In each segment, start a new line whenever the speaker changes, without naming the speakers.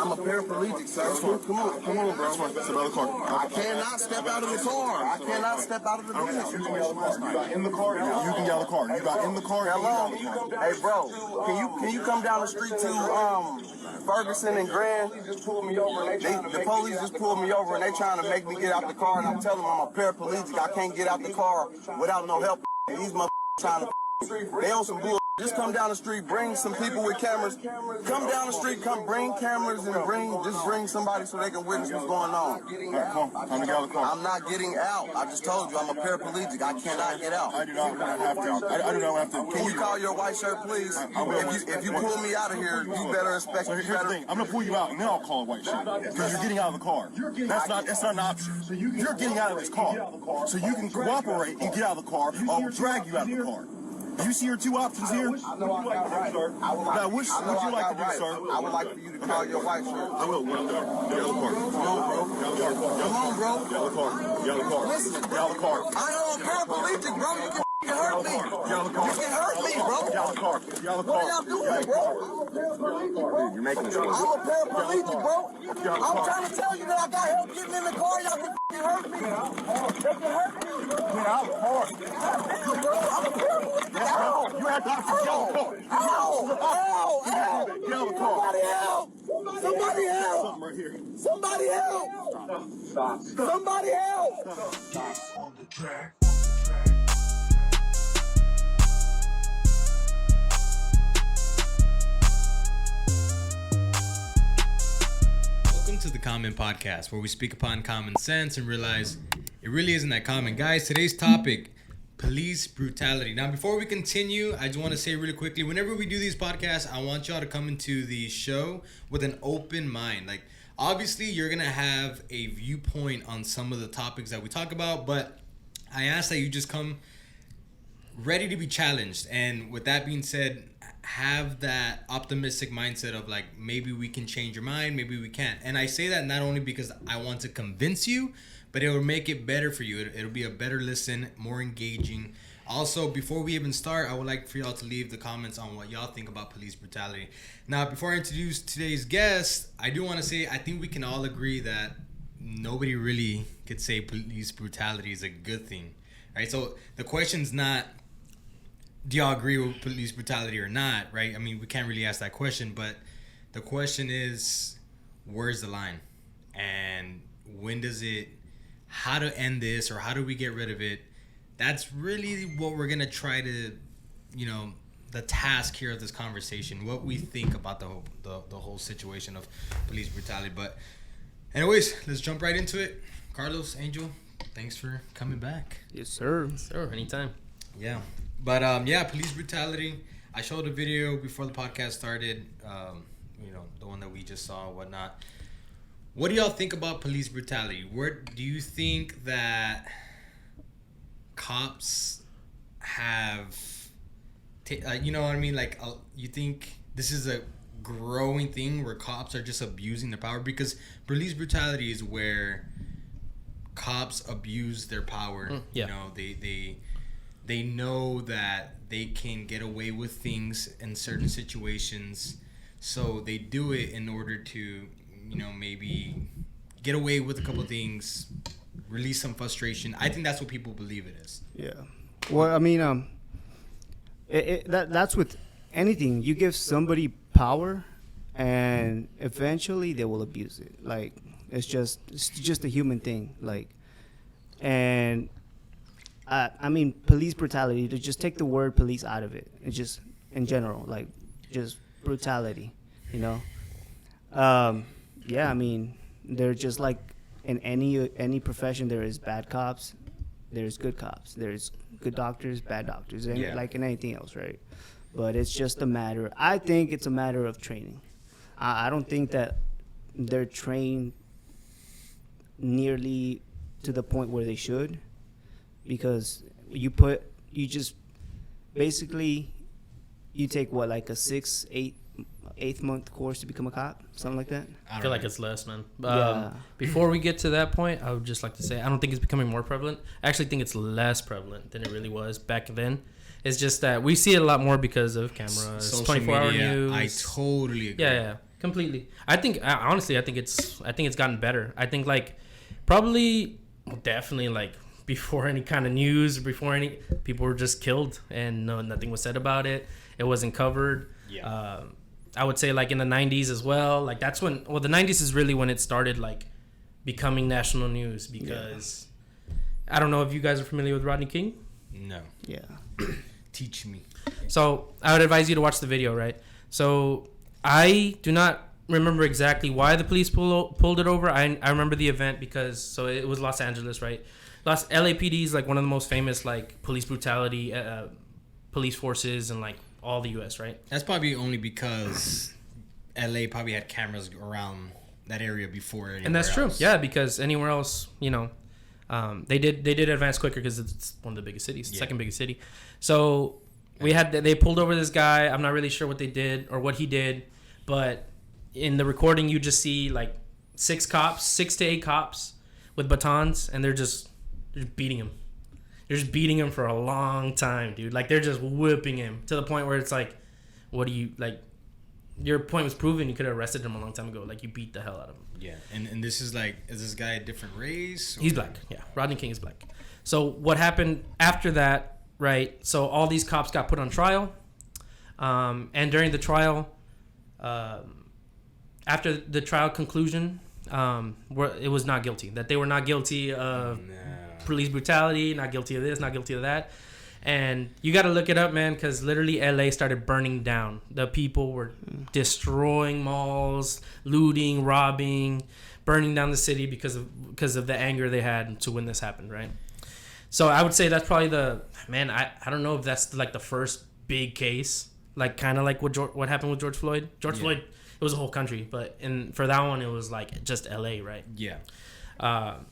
I'm a paraplegic, sir. Come on, bro.
That's fine. Step out of the car.
I cannot step out of the car. I cannot step out of the vehicle.
You got in the car. You can get out of the car. You got in the car.
Hello. Hey, bro. Can you come down the street to Ferguson and Grand? The police just pulled me over and they trying to make me get out the car, and I'm telling them I'm a paraplegic. I can't get out the car without no help. These motherfuckers trying to. They on some bull. Just come down the street, bring some people with cameras. Come down the street, bring cameras and bring somebody so they can witness what's going on.
Come on, get out of the car.
I'm not getting out. I just told you I'm a paraplegic. I cannot get out.
I do not have to. I do not have to.
Can you call your white shirt, please? If you pull me out of here, you better expect.
So here's the thing. I'm gonna pull you out and then I'll call a white shirt because you're getting out of the car. That's not an option. You're getting out of this car, so you can cooperate and get out of the car. I'll drag you out of the car. Do you see your two options here?
What would you like to do, sir?
I would like
for you to call your white shirt.
I will. Get out of the car.
Come on, bro.
Get out of the car. Get out of the car.
Listen,
Get out of the car.
I am a paraplegic, bro. You can hurt me.
Get out of the car.
You can hurt me, bro.
Get out of the car. Get out of the car.
What are y'all doing, bro?
You're making this work.
I'm a paraplegic, bro. I'm trying to tell you that I got help getting in the car. Y'all can hurt me. They can hurt me.
Get out of the car.
Damn, bro. I'm a paraplegic. Ow.
You have to get out of the car.
Ow.
Get out of the car.
Somebody help. Somebody help.
Something right here.
Somebody help. Somebody help.
On the track.
Welcome to the Common Podcast, where we speak upon common sense and realize it really isn't that common. Guys, today's topic, police brutality. Now, before we continue, I just want to say really quickly, whenever we do these podcasts, I want y'all to come into the show with an open mind. Like, obviously, you're going to have a viewpoint on some of the topics that we talk about, but I ask that you just come ready to be challenged. And with that being said, have that optimistic mindset of like, maybe we can change your mind, maybe we can't. And I say that not only because I want to convince you, but it will make it better for you. It'll be a better listen, more engaging. Also, before we even start, I would like for y'all to leave the comments on what y'all think about police brutality. Now, before I introduce today's guest, I do want to say I think we can all agree that nobody really could say police brutality is a good thing, right? So the question's not, do y'all agree with police brutality or not, right? I mean, we can't really ask that question, but the question is, where's the line? And when does it, how to end this, or how do we get rid of it? That's really what we're going to try to, the task here of this conversation, what we think about the whole situation of police brutality. But anyways, let's jump right into it. Carlos, Angel, thanks for coming back.
Yes, sir. Sure, anytime.
Yeah. But police brutality. I showed a video before the podcast started, the one that we just saw and whatnot. What do y'all think about police brutality? Where do you think that cops have, you know what I mean? Like, you think this is a growing thing where cops are just abusing their power? Because police brutality is where cops abuse their power.
Yeah.
They know that they can get away with things in certain situations, so they do it in order to, maybe get away with a couple of things, release some frustration. I think that's what people believe it is.
Yeah. Well, I mean, that's with anything. You give somebody power, and eventually they will abuse it. Like, it's just a human thing. Like, and I mean, police brutality, to just take the word police out of it. It's just, in general, like, just brutality, Yeah, I mean, they're just like in any profession, there is bad cops, there's good cops, there's good doctors, bad doctors, and like in anything else, right? But it's just I think it's a matter of training. I don't think that they're trained nearly to the point where they should. Because you just basically you take what, like a 8 month course to become a cop, something like that.
I feel like it's less, man.
Yeah.
Before we get to that point, I would just like to say I don't think it's becoming more prevalent. I actually think it's less prevalent than it really was back then. It's just that we see it a lot more because of cameras,
social
24-hour
media.
news.
I totally agree.
Yeah. Completely. Honestly, I think it's gotten better. I think like probably definitely like before any kind of news, before any people were just killed and nothing was said about it. It wasn't covered.
Yeah.
I would say like in the 90s as well. Like that's when the 90s is really when it started like becoming national news because I don't know if you guys are familiar with Rodney King.
No.
Yeah.
Teach me.
So I would advise you to watch the video, right? So I do not remember exactly why the police pulled it over. I remember the event because it was Los Angeles, right? LAPD is like one of the most famous like police brutality police forces in like all the U.S., right?
That's probably only because LA probably had cameras around that area before.
And that's true, yeah, because anywhere else, they did advance quicker because it's one of the biggest cities, second biggest city. So they pulled over this guy. I'm not really sure what they did or what he did, but in the recording you just see like 6 to 8 cops with batons, and they're just beating him. They're just beating him for a long time, dude. Like they're just whipping him to the point where it's like, what do you like? Your point was proven. You could have arrested him a long time ago. Like you beat the hell out of him.
Yeah, and this is like, is this guy a different race? Or?
He's black. Yeah, Rodney King is black. So what happened after that, right? So all these cops got put on trial, and during the trial, after the trial conclusion, it was not guilty. That they were not guilty of police brutality, not guilty of this, not guilty of that. And you got to look it up, man, because literally LA started burning down. The people were destroying malls, looting, robbing, burning down the city because of the anger they had to when this happened, right? So I would say that's probably I don't know if that's like the first big case, like kind of like what happened with George Floyd. Floyd, it was a whole country, but for that one, it was like just LA, right?
Yeah.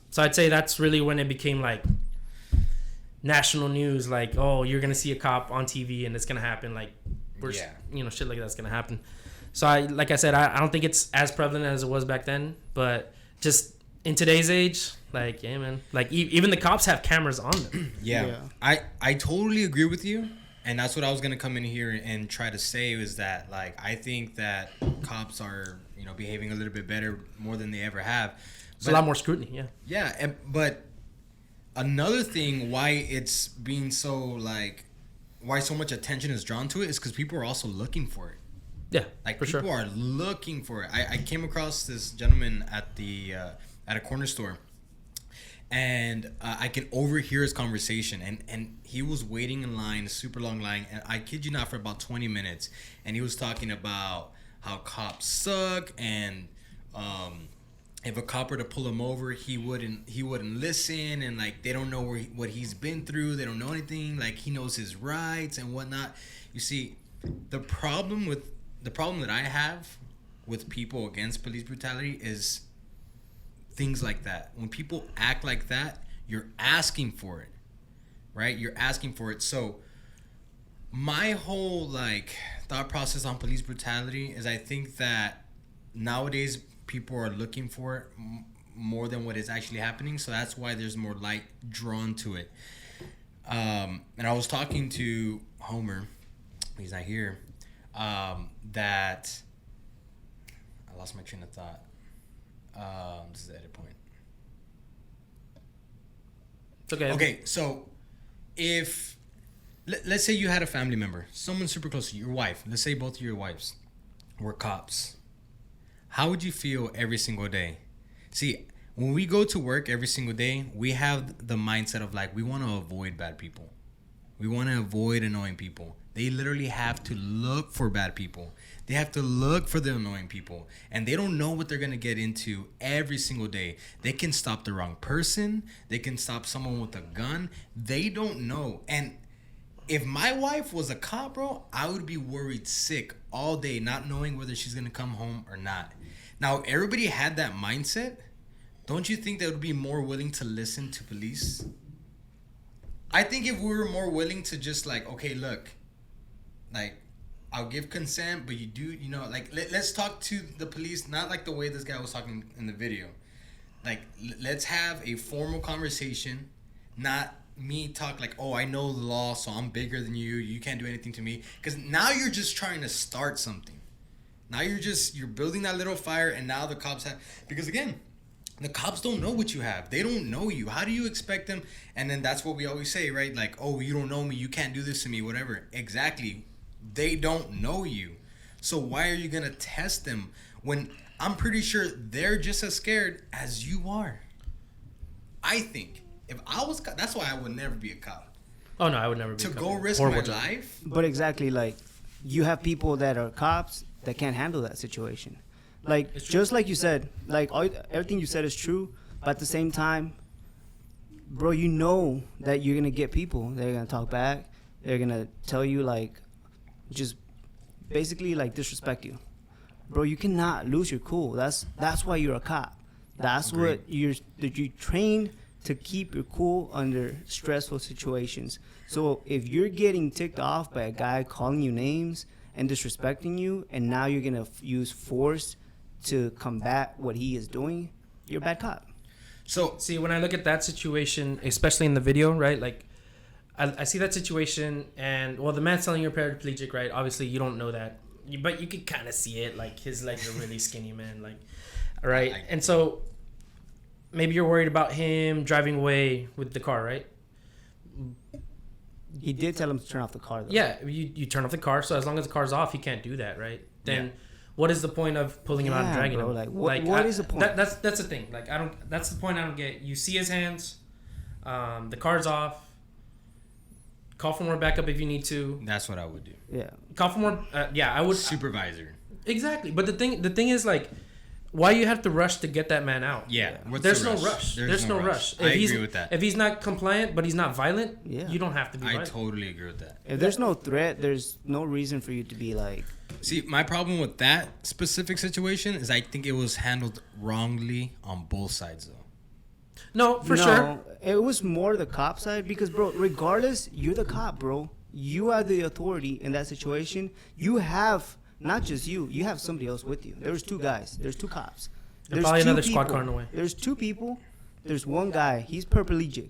So I'd say that's really when it became like national news, like, oh, you're gonna see a cop on TV and it's gonna happen, like shit like that's gonna happen. So I don't think it's as prevalent as it was back then, but just in today's age, like, yeah, man, like even the cops have cameras on them.
Yeah. I totally agree with you, and that's what I was gonna come in here and try to say is that like I think that cops are behaving a little bit better more than they ever have.
It's a lot more scrutiny.
Yeah, but another thing why it's being so like why so much attention is drawn to it is because people are also looking for it.
Yeah,
like
for
people
sure.
are looking for it. I came across this gentleman at a corner store, and I can overhear his conversation, and he was waiting in line, a super long line, and I kid you not, for about 20 minutes, and he was talking about how cops suck, and if a cop were to pull him over, he wouldn't listen, and like they don't know what he's been through, they don't know anything, like he knows his rights and whatnot. You see, the problem that I have with people against police brutality is things like that. When people act like that, you're asking for it, right? You're asking for it. So my whole like thought process on police brutality is I think that nowadays people are looking for it more than what is actually happening. So that's why there's more light drawn to it. And I was talking to Homer, he's not here, that I lost my train of thought. This is the edit point.
It's okay.
Okay, so if let's say you had a family member, someone super close to you, your wife, let's say both of your wives were cops. How would you feel every single day? See, when we go to work every single day, we have the mindset of like, we want to avoid bad people. We want to avoid annoying people. They literally have to look for bad people. They have to look for the annoying people. And they don't know what they're going to get into every single day. They can stop the wrong person. They can stop someone with a gun. They don't know. And if my wife was a cop, bro, I would be worried sick all day, not knowing whether she's going to come home or not. Now, if everybody had that mindset, don't you think they would be more willing to listen to police? I think if we were more willing to just like, okay, look, like, I'll give consent, but you do, like, let's talk to the police, not like the way this guy was talking in the video. Like, let's have a formal conversation, not me talk like, oh, I know the law, so I'm bigger than you. You can't do anything to me. Because now you're just trying to start something. Now you're building that little fire, and now the cops have, because again, the cops don't know what you have. They don't know you. How do you expect them? And then that's what we always say, right? Like, oh, you don't know me. You can't do this to me, whatever. Exactly. They don't know you. So why are you going to test them when I'm pretty sure they're just as scared as you are? I think. If I was, that's why I would never be a cop.
Oh, no, I would never be
To
a cop.
go risk
Horrible
my
job.
life?
But exactly, like, you have people that are cops that can't handle that situation. Like, just like you said, like, everything you said is true, but at the same time, bro, you know that you're going to get people. They're going to talk back. They're going to tell you, like, just basically, like, disrespect you. Bro, you cannot lose your cool. That's why you're a cop. That's what you're trained to keep your cool under stressful situations. So if you're getting ticked off by a guy calling you names and disrespecting you, and now you're going to use force to combat what he is doing, you're a bad cop.
So,
See, when I look at that situation, especially in the video, right? Like, I see that situation, and well, the man's telling you're paraplegic, right? Obviously, you don't know that, but you could kind of see it. Like, his legs are really skinny, man. Like, right? And so maybe you're worried about him driving away with the car, right?
He did tell him to turn off the car, though.
Yeah, you turn off the car. So as long as the car's off, he can't do that, right? Then what is the point of pulling him out and
Yeah,
dragging
bro,
him?
like, what is the point?
That's the thing. Like, I don't. That's the point I don't get. You see his hands. The car's off. Call for more backup if you need to.
that's what I would do.
Yeah.
Call for more. Yeah, I would.
Supervisor.
Exactly. But the thing is, like, why you have to rush to get that man out?
Yeah. What's
There's
the
no rush. There's no rush.
I
If he's-
agree with that.
If he's not compliant, but he's not violent,
Yeah.
you don't have to be
I
violent.
totally agree with that.
If there's no threat, there's no reason for you to be like,
See, my problem with that specific situation is I think it was handled wrongly on both sides, though.
No, for
no,
sure.
It was more the cop side because, bro, regardless, you're the cop, bro. You are the authority in that situation. You have, not just you have somebody else with you. There's two guys. There's two cops.
And
There's
probably
two
another squad
people.
car on the way.
There's two people. There's one guy. He's paraplegic.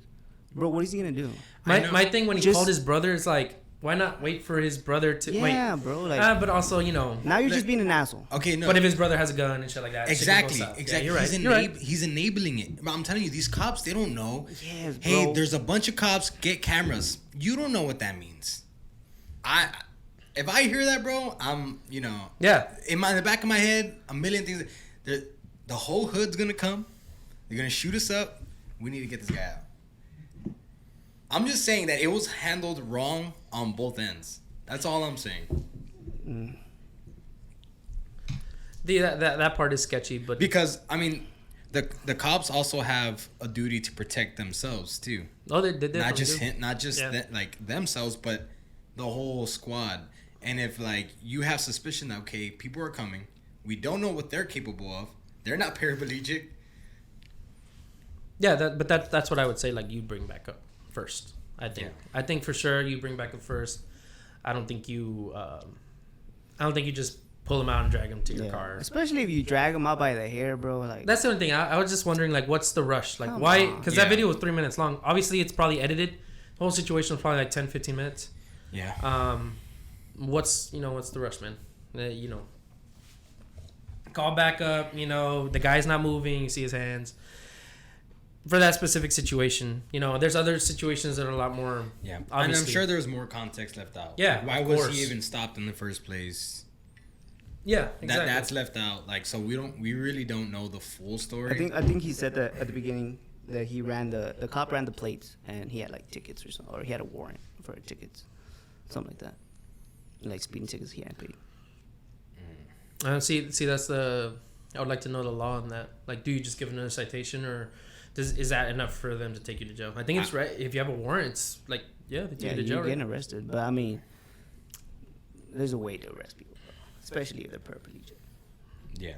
Bro, what is he going to do?
I know.
My thing when he
Just-
called his brother is like, why not wait for his brother to
Yeah,
wait?
bro. Like,
But also,
now you're just being an asshole.
Okay, no.
but if his brother has a gun and shit like that, shit could go
Exactly,
south.
exactly.
Yeah, you're right.
He's,
You're right.
he's enabling it. But I'm telling you, these cops, they don't know.
Yes,
Hey,
bro.
there's a bunch of cops. Get cameras. You don't know what that means. If I hear that, bro, I'm,
Yeah.
in the back of my head, a million things. The whole hood's gonna come. They're gonna shoot us up. We need to get this guy out. I'm just saying that it was handled wrong on both ends. That's all I'm saying.
That part is sketchy, but
Because I mean, the cops also have a duty to protect themselves too.
they
Not
definitely
just
do.
not just
Yeah.
like themselves, but the whole squad. And if like you have suspicion that okay, people are coming, we don't know what they're capable of. They're not paraplegic.
Yeah, that's what I would say. Like, you bring back up first. I think.
Yeah.
I think for sure you bring back up first. I don't think you just pull him out and drag him to your
Yeah.
car.
Especially if you drag him out by the hair, bro. Like,
That's the only thing. I was just wondering, like, what's the rush? Like,
Come
why?
on.
Because
Yeah.
that video was 3 minutes long. Obviously, it's probably edited. The whole situation was probably like 10, 15 minutes.
Yeah.
What's the rush, man? Call back up. The guy's not moving. You see his hands. For that specific situation, there's other situations that are a lot more.
Yeah. And
Obviously.
I'm sure there's more context left out.
Yeah,
Like, why
of
was
course.
he even stopped in the first place?
Yeah, exactly.
That's left out. Like, so we really don't know the full story.
I think he said that at the beginning that he ran the cop ran the plates and he had like tickets or something, or he had a warrant for tickets, something like that, like speeding tickets he hadn't paid.
See, that's the. I would like to know the law on that. Like, do you just give another citation, or is that enough for them to take you to jail? I think it's right. If you have a warrant, it's like, yeah, they take
Yeah,
you to jail.
you're
Right?
getting arrested, but I mean, there's a way to arrest people, bro. Especially if they're paraplegic.
Yeah.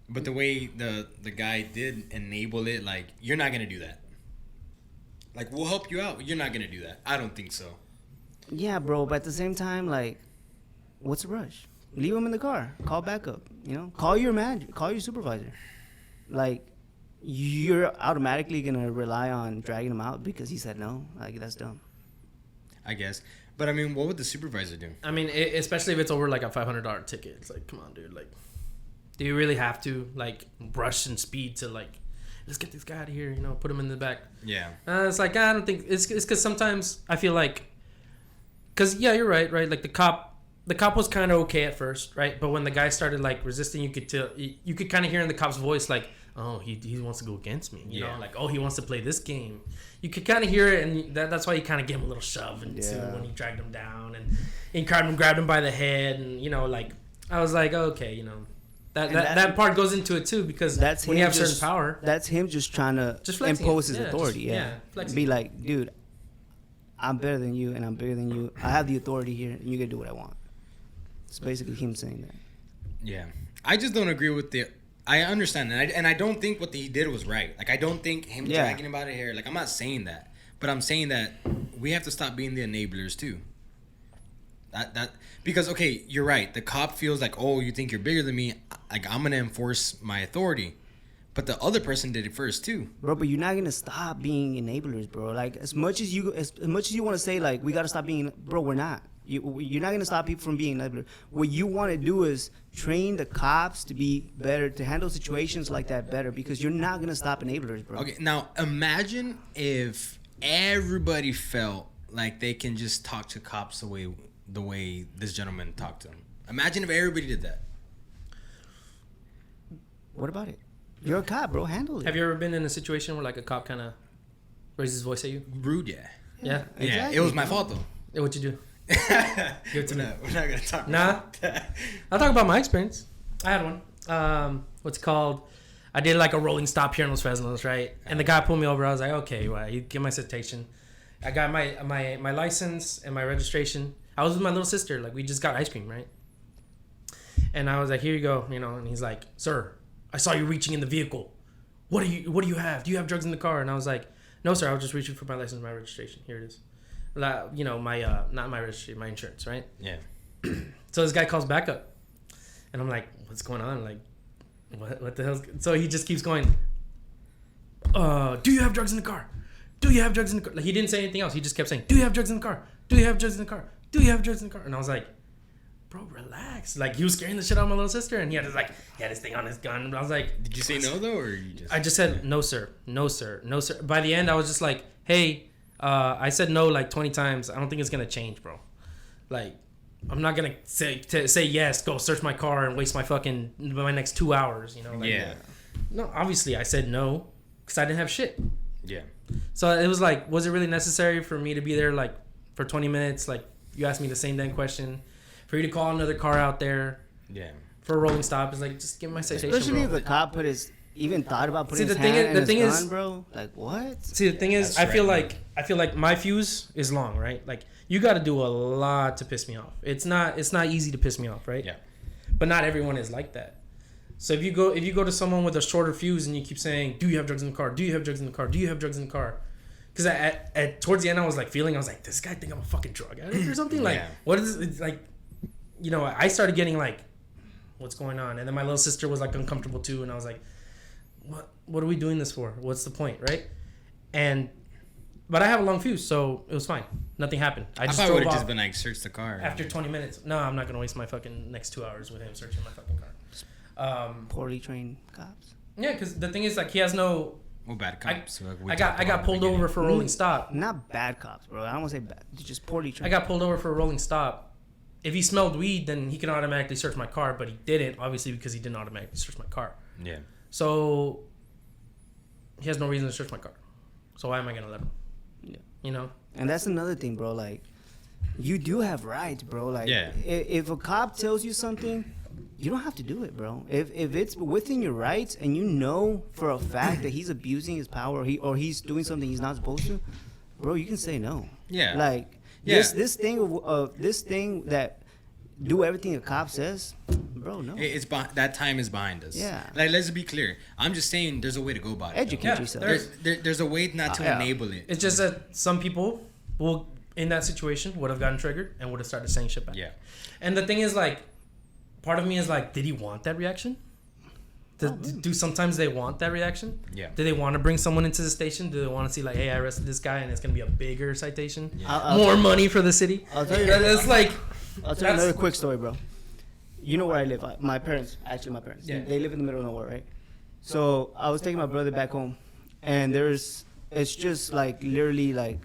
But the way the guy did enable it, like, you're not going to do that. Like, we'll help you out. You're not going to do that. I don't think so.
Yeah, bro, but at the same time, like, what's the rush? Leave him in the car. Call backup. Call your manager. Call your supervisor. Like, you're automatically gonna rely on dragging him out because he said no. Like, that's dumb.
I guess. But I mean, what would the supervisor do?
I mean, especially if it's over like a $500 ticket. It's like, come on, dude. Like, do you really have to like rush and speed to like, let's get this guy out of here? You know, put him in the back.
Yeah.
It's like I don't think it's because sometimes I feel like, because yeah, you're right. Like the cop was kind of okay at first, right? But when the guy started like resisting, you could kind of hear in the cop's voice like, oh, he wants to go against me, you know, like, oh, he wants to play this game. You could kind of hear it, and that's why you kind of gave him a little shove into when he dragged him down and he grabbed him by the head, and you know, like I was like, okay, you know, that part goes into it too, because
that's
when you have certain power,
that's him just trying to impose his authority. Be like, dude, I'm better than you, and I'm bigger than you. I have the authority here, and you can do what I want. It's basically him saying that.
Yeah, I just don't agree with the. I understand, and I don't think what he did was right. Like, I don't think him dragging him out of here. Like, I'm not saying that, but I'm saying that we have to stop being the enablers too. That because okay, you're right. The cop feels like, oh, you think you're bigger than me? Like, I'm gonna enforce my authority, but the other person did it first too,
bro. But you're not gonna stop being enablers, bro. Like, as much as you want to say like we gotta stop being, bro, we're not. You're not gonna stop people from being enablers. What you want to do is train the cops to be better, to handle situations like that better, because you're not gonna stop enablers, bro.
Okay, now imagine if everybody felt like they can just talk to cops the way this gentleman talked to them. Imagine if everybody did that.
What about it? You're a cop, bro. Handle it.
Have you ever been in a situation where like a cop kind of raises his voice at you?
Rude, yeah.
Yeah.
Exactly, it was my fault though.
Yeah, what'd you do?
We're not gonna talk.
About that. I'll talk about my experience. I had one. What's it called? I did like a rolling stop here in Los Fresnos, right? And the guy pulled me over. I was like, okay, well, you give my citation. I got my license and my registration. I was with my little sister. Like, we just got ice cream, right? And I was like, here you go, you know. And he's like, sir, I saw you reaching in the vehicle. What do you have? Do you have drugs in the car? And I was like, no, sir. I was just reaching for my license and my registration. Here it is. You know, my not my registry, my insurance, right?
Yeah.
So this guy calls back up, and I'm like, what's going on? Like, what the hell? So he just keeps going. Do you have drugs in the car? Do you have drugs in the car? Like, he didn't say anything else. He just kept saying, do you have drugs in the car? Do you have drugs in the car? Do you have drugs in the car? And I was like, bro, relax. Like, he was scaring the shit out of my little sister, and he had his thing on his gun. And I was like,
did you say no though, or you just?
I just said no, sir, no, sir, no, sir. By the end, I was just like, hey. I said no like 20 times. I don't think it's gonna change, bro. Like, I'm not gonna say yes, go search my car and waste my next 2 hours. You know? Like,
yeah.
No, obviously I said no because I didn't have shit.
Yeah.
So it was like, was it really necessary for me to be there like for 20 minutes? Like, you asked me the same damn question. For you to call another car out there.
Yeah.
For a rolling stop, it's like, just give me my citation.
Especially
bro.
if the cop even thought about putting his
thing
hand
is,
in his gun, bro. Like, what?
See, the thing is, I feel like my fuse is long, right? Like, you got to do a lot to piss me off. It's not easy to piss me off, right?
Yeah.
But not everyone is like that. So if you go to someone with a shorter fuse and you keep saying, "Do you have drugs in the car? Do you have drugs in the car? Do you have drugs in the car?" Because at towards the end, I was like, this guy think I'm a fucking drug addict or something. Like, what is it? It's like, you know, I started getting like, what's going on? And then my little sister was like uncomfortable too, and I was like, what are we doing this for? What's the point, right? But I have a long fuse, so it was fine. Nothing happened. I
probably would have just been like, search the car.
After 20 minutes. No, I'm not going to waste my fucking next 2 hours with him searching my fucking car.
Poorly trained cops.
Yeah, because the thing is, like, he has no...
Well, bad cops.
I got pulled over for a rolling stop.
Not bad cops, bro. I don't want to say bad. Just poorly trained.
I got pulled over for a rolling stop. If he smelled weed, then he can automatically search my car, but he didn't, obviously, because he didn't automatically search my car.
Yeah.
So he has no reason to search my car. So why am I gonna let him?
Yeah.
You know.
And that's another thing, bro. Like, you do have rights, bro. Like,
yeah.
If a cop tells you something, you don't have to do it, bro. If it's within your rights and you know for a fact that he's abusing his power or he's doing something he's not supposed to, bro, you can say no.
Yeah.
Like, this thing that do everything a cop says, bro, no.
That time is behind us.
Yeah.
Like, let's be clear. I'm just saying there's a way to go about it.
Educate yourself.
There's a way not to enable it.
It's just that some people will, in that situation, would have gotten triggered and would have started saying shit back.
Yeah.
And the thing is, like, part of me is like, did he want that reaction? Do sometimes they want that reaction?
Yeah.
Do they want to bring someone into the station? Do they want to see like, hey, I arrested this guy and it's gonna be a bigger citation?
I'll
More money for the city?
I'll tell you.
That's like.
I'll tell you another quick story, bro. You know where I live. My parents,
Yeah.
they live in the middle of nowhere, right? So I was taking my brother back home, and it's just like literally like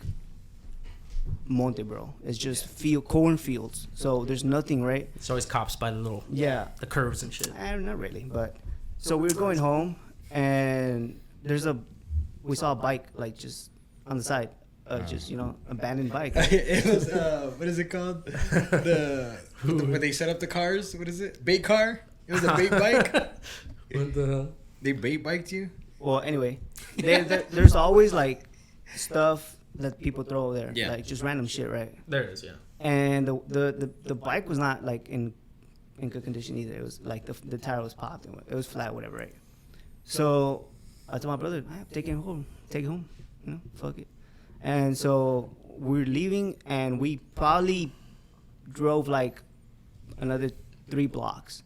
monte, bro. It's just cornfields. So there's nothing, right?
It's always cops by the
Yeah.
curves and shit.
Not really, but so we were going home, and we saw a bike like just on the side, just abandoned bike.
It was what is it called? Where they set up the cars. What is it? Bait car. It was a bait bike.
What the hell?
They bait biked you.
Well, anyway, there's always like stuff that people throw there,
Yeah.
like just random shit, right?
There it is, yeah.
And the bike was not like in good condition either. It was like the tire was popped and it was flat, whatever, right? So I told my brother, take it home, fuck it. And so we're leaving, and we probably drove like another 3 blocks,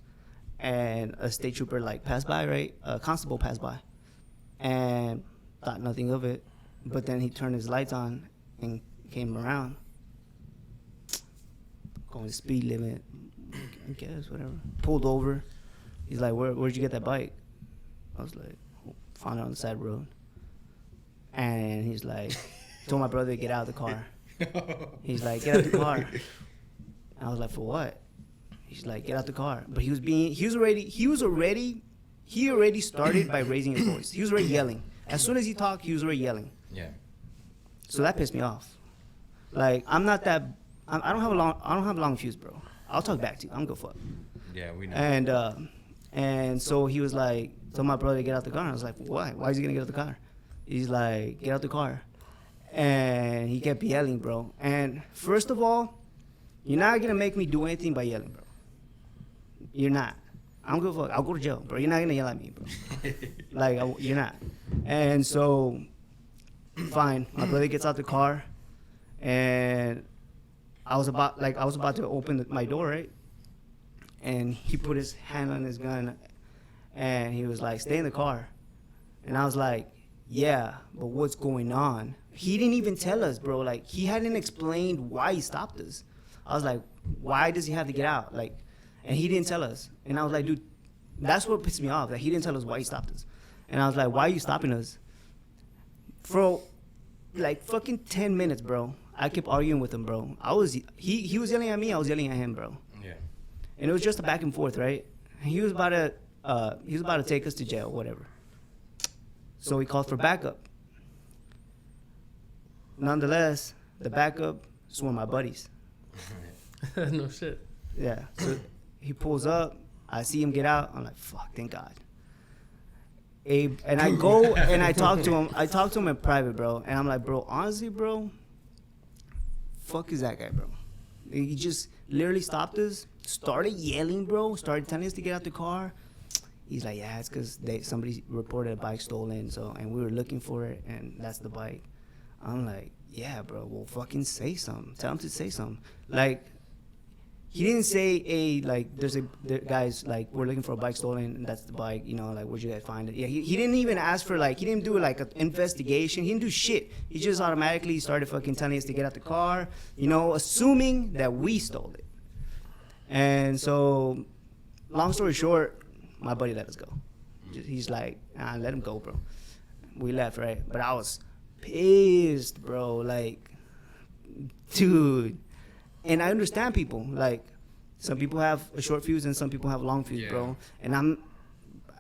and a state trooper like passed by, right? A constable passed by, and thought nothing of it. But then he turned his lights on and came around, going the speed limit, I guess, whatever. Pulled over. He's like, where'd you get that bike? I was like, found it on the side road. And he's like, told my brother to get out of the car. He's like, get out of the car. And I was like, for what? He's like, get out the car. But he already started by raising his voice. He was already yelling. As soon as he talked, he was already yelling.
Yeah.
So that pissed me off. Like, I don't have a long fuse, bro. I'll talk back to you. I don't go fuck.
Yeah, we know.
And so he was like, told my brother to get out the car. I was like, why? Why is he gonna get out the car? He's like, get out the car. And he kept yelling, bro. And first of all, you're not gonna make me do anything by yelling, bro. You're not. I don't give a fuck. I'll go to jail, bro. You're not gonna yell at me, bro. You're not. And so, fine. My brother gets out the car, and I was about to open my door, right? And he put his hand on his gun, and he was like, "Stay in the car." And I was like, "Yeah, but what's going on?" He didn't even tell us, bro. Like, he hadn't explained why he stopped us. I was like, "Why does he have to get out?" Like, and he didn't tell us. And I was like, "Dude, that's what pissed me off. That he didn't tell us why he stopped us." And I was like, "Why are you stopping us?" For like fucking 10 minutes, bro. I kept arguing with him, bro. He was yelling at me. I was yelling at him, bro.
Yeah.
And it was just a back and forth, right? And he was about to take us to jail, whatever. So we called for backup. Nonetheless, the backup is one of my buddies.
No shit.
Yeah. So he pulls up. I see him get out. I'm like, fuck, thank God. Abe, and I go and I talk to him. I talk to him in private, bro. And I'm like, bro, honestly, bro, fuck is that guy, bro? He just literally stopped us, started yelling, bro, started telling us to get out the car. He's like, yeah, it's because somebody reported a bike stolen, and we were looking for it, and that's the bike. I'm like, yeah, bro, well, fucking say something. Tell him to say something. Like, he didn't say, hey, like, guys, like, we're looking for a bike stolen, and that's the bike, like, where'd you guys find it? Yeah, he didn't even ask for, like, he didn't do, like, an investigation. He didn't do shit. He just automatically started fucking telling us to get out the car, assuming that we stole it. And so, long story short, my buddy let us go. He's like, let him go, bro. We left, right? But I was pissed, bro. Like, dude. And I understand people. Like, some people have a short fuse and some people have a long fuse, bro. And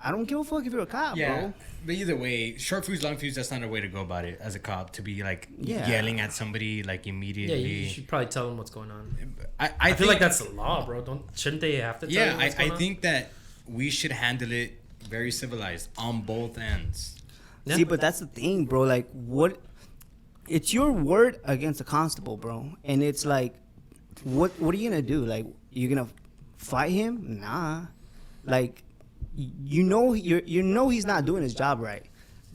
I don't give a fuck if you're a cop, bro.
But either way, short fuse, long fuse, that's not a way to go about it as a cop, to be like yelling at somebody like immediately.
Yeah, you should probably tell them what's going on.
I
feel like that's the law, bro. Shouldn't they have to tell you what's going on?
I think that we should handle it very civilized on both ends.
Yeah. See, but that's the thing, bro. Like, it's your word against a constable, bro. And it's like, what are you gonna do? Like, you gonna fight him? Nah. Like, you know he's not doing his job right.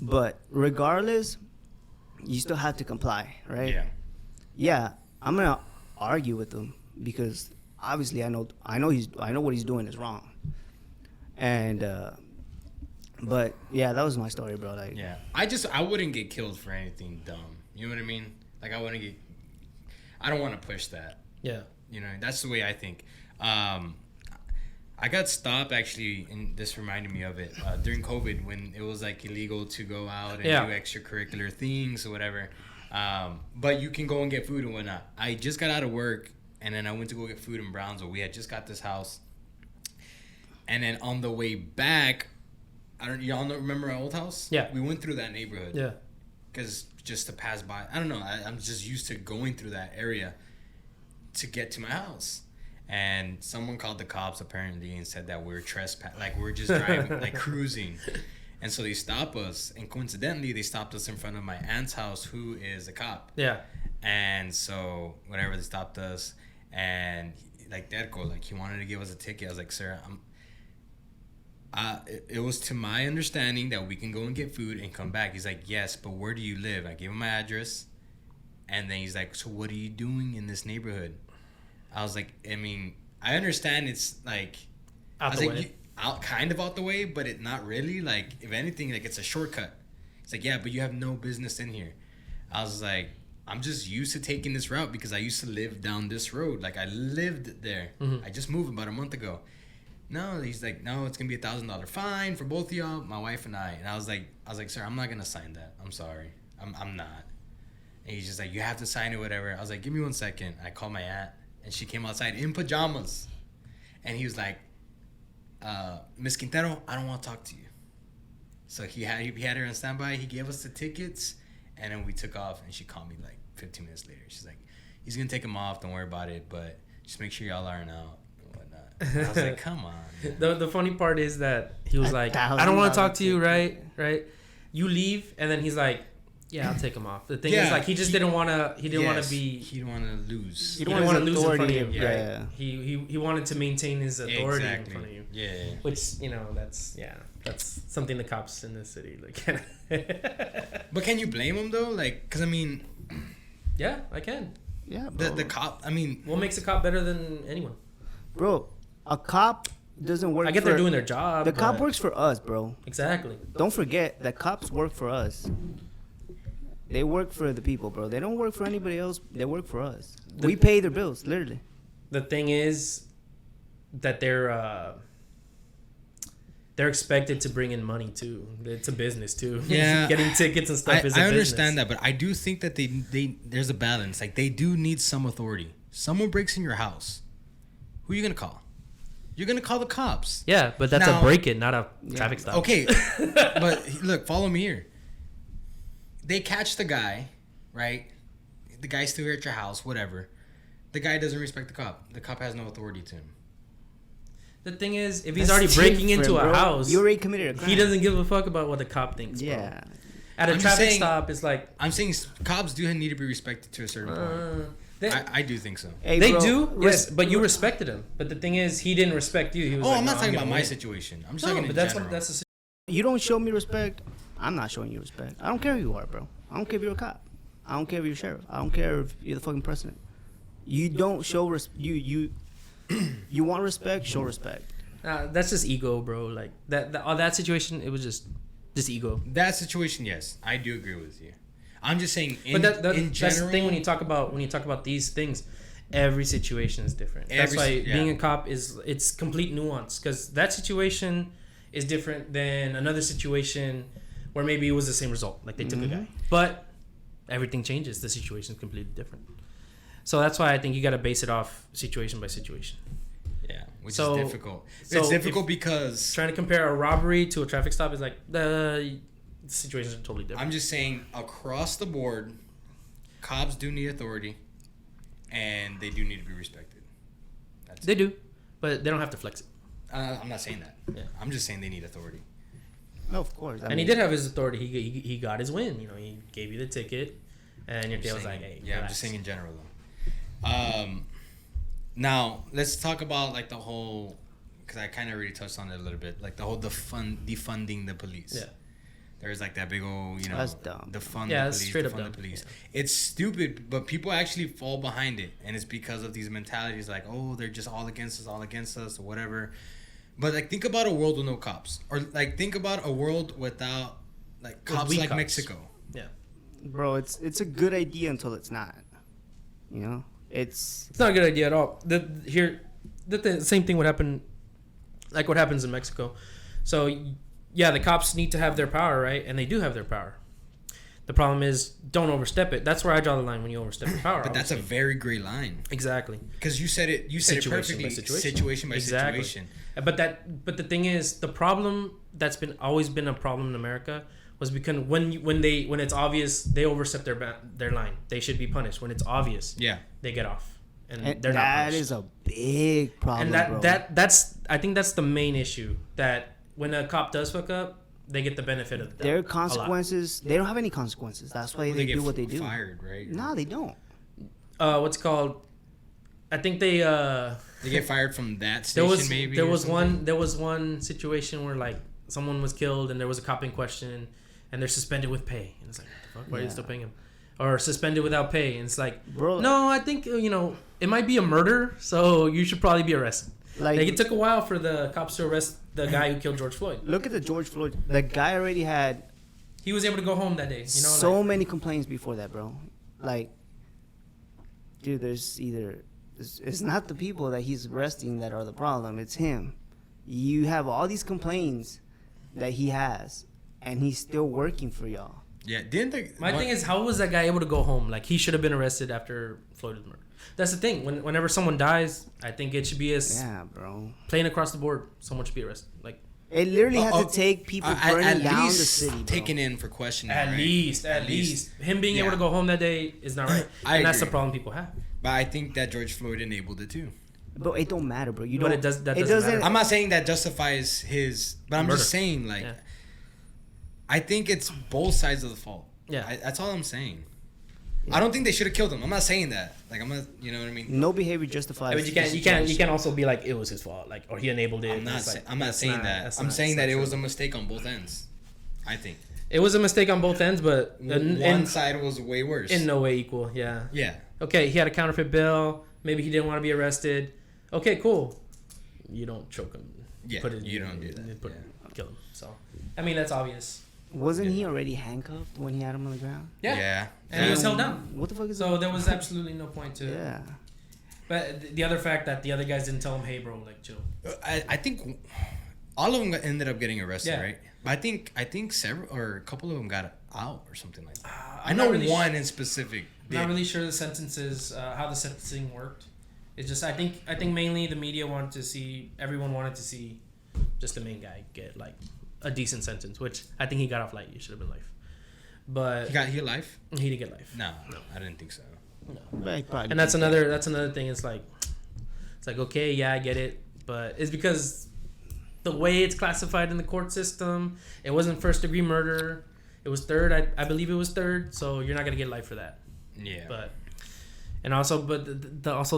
But regardless, you still have to comply, right?
Yeah.
Yeah, I'm gonna argue with him because obviously I know what he's doing is wrong. And But yeah, that was my story, bro. Like,
Yeah, I wouldn't get killed for anything dumb. You know what I mean? Like I don't want to push that.
Yeah.
You know, that's the way I think. I got stopped actually, and this reminded me of it during COVID when it was like illegal to go out and do extracurricular things or whatever. But you can go and get food and whatnot. I just got out of work, and then I went to go get food in Brownsville. We had just got this house, and then on the way back, y'all don't remember our old house?
Yeah.
We went through that neighborhood.
Yeah.
Because just to pass by, I don't know. I'm just used to going through that area to get to my house. And someone called the cops apparently and said that we're trespassing, like we're just driving, like cruising. And so they stop us, and coincidentally, they stopped us in front of my aunt's house, who is a cop.
Yeah.
And so whenever they stopped us, and like Derko, like he wanted to give us a ticket. I was like, sir, it was to my understanding that we can go and get food and come back. He's like, yes, but where do you live? I gave him my address, and then he's like, so what are you doing in this neighborhood? I was like, I mean, I understand it's like
Out the way.
Kind of out the way, but it not really. Like, if anything, like it's a shortcut. It's like, yeah, but you have no business in here. I was like, I'm just used to taking this route because I used to live down this road. Like, I lived there. I just moved about a month ago. No, he's like, no, it's gonna be $1,000 fine for both of y'all, my wife and I. And I was like, sir, I'm not gonna sign that. I'm sorry, I'm not. And he's just like, you have to sign it, whatever. I was like, give me 1 second. I called my aunt, and she came outside in pajamas, and he was like, Miss Quintero, I don't want to talk to you. So he had her on standby. He gave us the tickets, and then we took off. And she called me like 15 minutes later. She's like, he's gonna take them off. Don't worry about it, but just make sure y'all aren't out. I was like, come on.
The funny part is that he was like, I don't want to talk to you, right? You leave, and then he's like, yeah, I'll take him off. The thing is, like, he just didn't want to. He didn't want to be.
He didn't want to lose.
He didn't want to lose in front of you.
Yeah.
Right? He wanted to maintain his authority in front of you.
Yeah.
Which, you know, that's something the cops in this city like.
But can you blame him though? Like, because I mean.
Yeah, I can.
Yeah, bro.
The cop. I mean,
what makes a cop better than anyone?
Bro, a cop doesn't work.
I get they're doing their job.
The cop works for us, bro.
Exactly.
Don't forget that cops work for us. They work for the people, bro. They don't work for anybody else. They work for us. We pay their bills, literally.
The thing is that they're expected to bring in money too. It's a business too.
Yeah,
getting tickets and stuff is a business.
I understand that, but I do think that they there's a balance. Like, they do need some authority. Someone breaks in your house, who are you gonna call? You're gonna call the cops.
Yeah, but that's a break-in, not a traffic stop.
Okay, but look, follow me here. They catch the guy, right? The guy's still here at your house, whatever. The guy doesn't respect the cop. The cop has no authority to him.
The thing is, if he's already breaking into a house,
you already committed a crime.
He doesn't give a fuck about what the cop thinks.
Yeah.
Bro. At a traffic stop, it's like
I'm saying cops do need to be respected to a certain point. I do think so.
Hey, they do, yes, but you respected him. But the thing is, he didn't respect you. He was
I'm not talking about my situation. I'm just talking in general.
That's
You don't show me respect, I'm not showing you respect. I don't care who you are, bro. I don't care if you're a cop. I don't care if you're a sheriff. I don't care if you're the fucking president. You don't show you want respect, show respect.
That's just ego, bro. Like that situation, it was just ego.
That situation, yes, I do agree with you. I'm just saying, in
general, that's the thing when you talk about these things. Every situation is different. That's why being a cop it's complete nuance, because that situation is different than another situation where maybe it was the same result, like they took a guy, but everything changes. The situation is completely different. So that's why I think you got to base it off situation by situation.
Yeah, which is difficult. It's difficult because
trying to compare a robbery to a traffic stop is like the situations are totally different.
I'm just saying, across the board, cops do need authority, and they do need to be respected.
They do, but they don't have to flex it.
I'm not saying that. Yeah. I'm just saying they need authority.
No, of course.
And he did have his authority. He got his win. You know, he gave you the ticket, and your tail was like, hey.
Yeah, relax. I'm just saying in general though. Now let's talk about like the whole, because I kind of already touched on it a little bit, like the whole defunding the police. Yeah. There's like that big old, you know,
that's dumb.
Defund
the
police,
straight up
defund the police. Yeah. It's stupid, but people actually fall behind it, and it's because of these mentalities like, oh, they're just all against us, or whatever. But like, think about a world with no cops, or like think about a world without like cops
weak
like
cops.
Mexico.
Yeah.
Bro, it's a good idea until it's not. You know, it's
It's not a good idea at all. The same thing would happen, like what happens in Mexico. So, yeah, the cops need to have their power, right? And they do have their power. The problem is, don't overstep it. That's where I draw the line when you overstep your power.
But that's a
obviously.
very gray line.
Exactly.
Because you said it. You said
Situation
it perfectly.
by situation.
Situation by
Exactly.
situation.
But the thing is, the problem that's always been a problem in America was because when it's obvious, they overstep their line. They should be punished. When it's obvious,
Yeah.
they get off, and
and
they're not
that
punished.
is a big problem,
And
bro.
that's I think that's the main issue, that when a cop does fuck up, they get the benefit of that.
Their consequences, they don't have any consequences. That's why they
get
do what they do.
Fired, right?
No, they don't.
What's it called? I think they
They get fired from that
there
station. Maybe
there
or
was
something?
there was one situation where like someone was killed and there was a cop in question and they're suspended with pay, and it's like, what the fuck, why are you
Yeah.
still paying him? Or suspended without pay, and it's like,
Bro,
no, I think it might be a murder, so you should probably be arrested.
Like,
Like it took a while for the cops to arrest the guy who killed George Floyd.
look at the George Floyd. The guy already had
He was able to go home that day.
so many complaints before that, bro. Like, dude, there's either it's not the people that he's arresting that are the problem. It's him. You have all these complaints that he has, and he's still working for y'all.
Yeah. Didn't they?
My thing is, how was that guy able to go home? Like, he should have been arrested after Floyd was murdered. That's the thing. Whenever someone dies, I think it should be as
Yeah, bro.
plain across the board. Someone should be arrested. Like,
It literally had to take people burning
at
down the
least
city, bro.
taken in for questioning.
at
right?
least him being able
Yeah.
to go home that day is not right.
I
And that's the
agree.
problem people have.
But I think that George Floyd enabled it too.
But it don't matter, bro. You
But
don't.
it does- that
it
doesn't
doesn't.
matter.
I'm not saying that justifies his, but I'm
Murder.
just saying like,
Yeah.
I think it's both sides of the fault.
Yeah.
That's all I'm saying. I don't think they should have killed him. I'm not saying that. Like I'm not, you know what I mean?
No behavior justifies.
But you
the
can't
situation.
also be like it was his fault, like, or he enabled it.
I'm not.
It's like,
I'm not
that's
saying that.
that's
I'm
not-
saying
that's
that it
not
was
true.
a mistake on both ends. I think
It was a mistake on both ends, but
one side was way worse.
in no way equal. Yeah.
Yeah.
Okay, he had a counterfeit bill. Maybe he didn't want to be arrested. Okay, cool. You don't choke him.
Yeah, you don't do that,
Kill him. So, I mean, that's obvious.
Wasn't he already handcuffed when he had him on the ground?
Yeah. And he was held down.
What the fuck is
So
that?
there was absolutely no point to.
Yeah.
But the other fact that the other guys didn't tell him, "Hey, bro, like chill."
I think all of them ended up getting arrested,
Yeah.
right? But I think several or a couple of them got out or something like that. I
I'm
know
not really
one in specific.
Not
did.
really sure the sentences, how the sentencing worked. It's just I think mainly the media wanted to see, everyone wanted to see, just the main guy get like a decent sentence, which I think he got off light. He should have been life, but
He life?
he didn't get life.
No, I didn't think so.
Right, probably.
And that's another thing. It's like okay, yeah, I get it, but it's because the way it's classified in the court system, it wasn't first degree murder. It was third. I believe it was third. So you're not gonna get life for that.
Yeah.
But also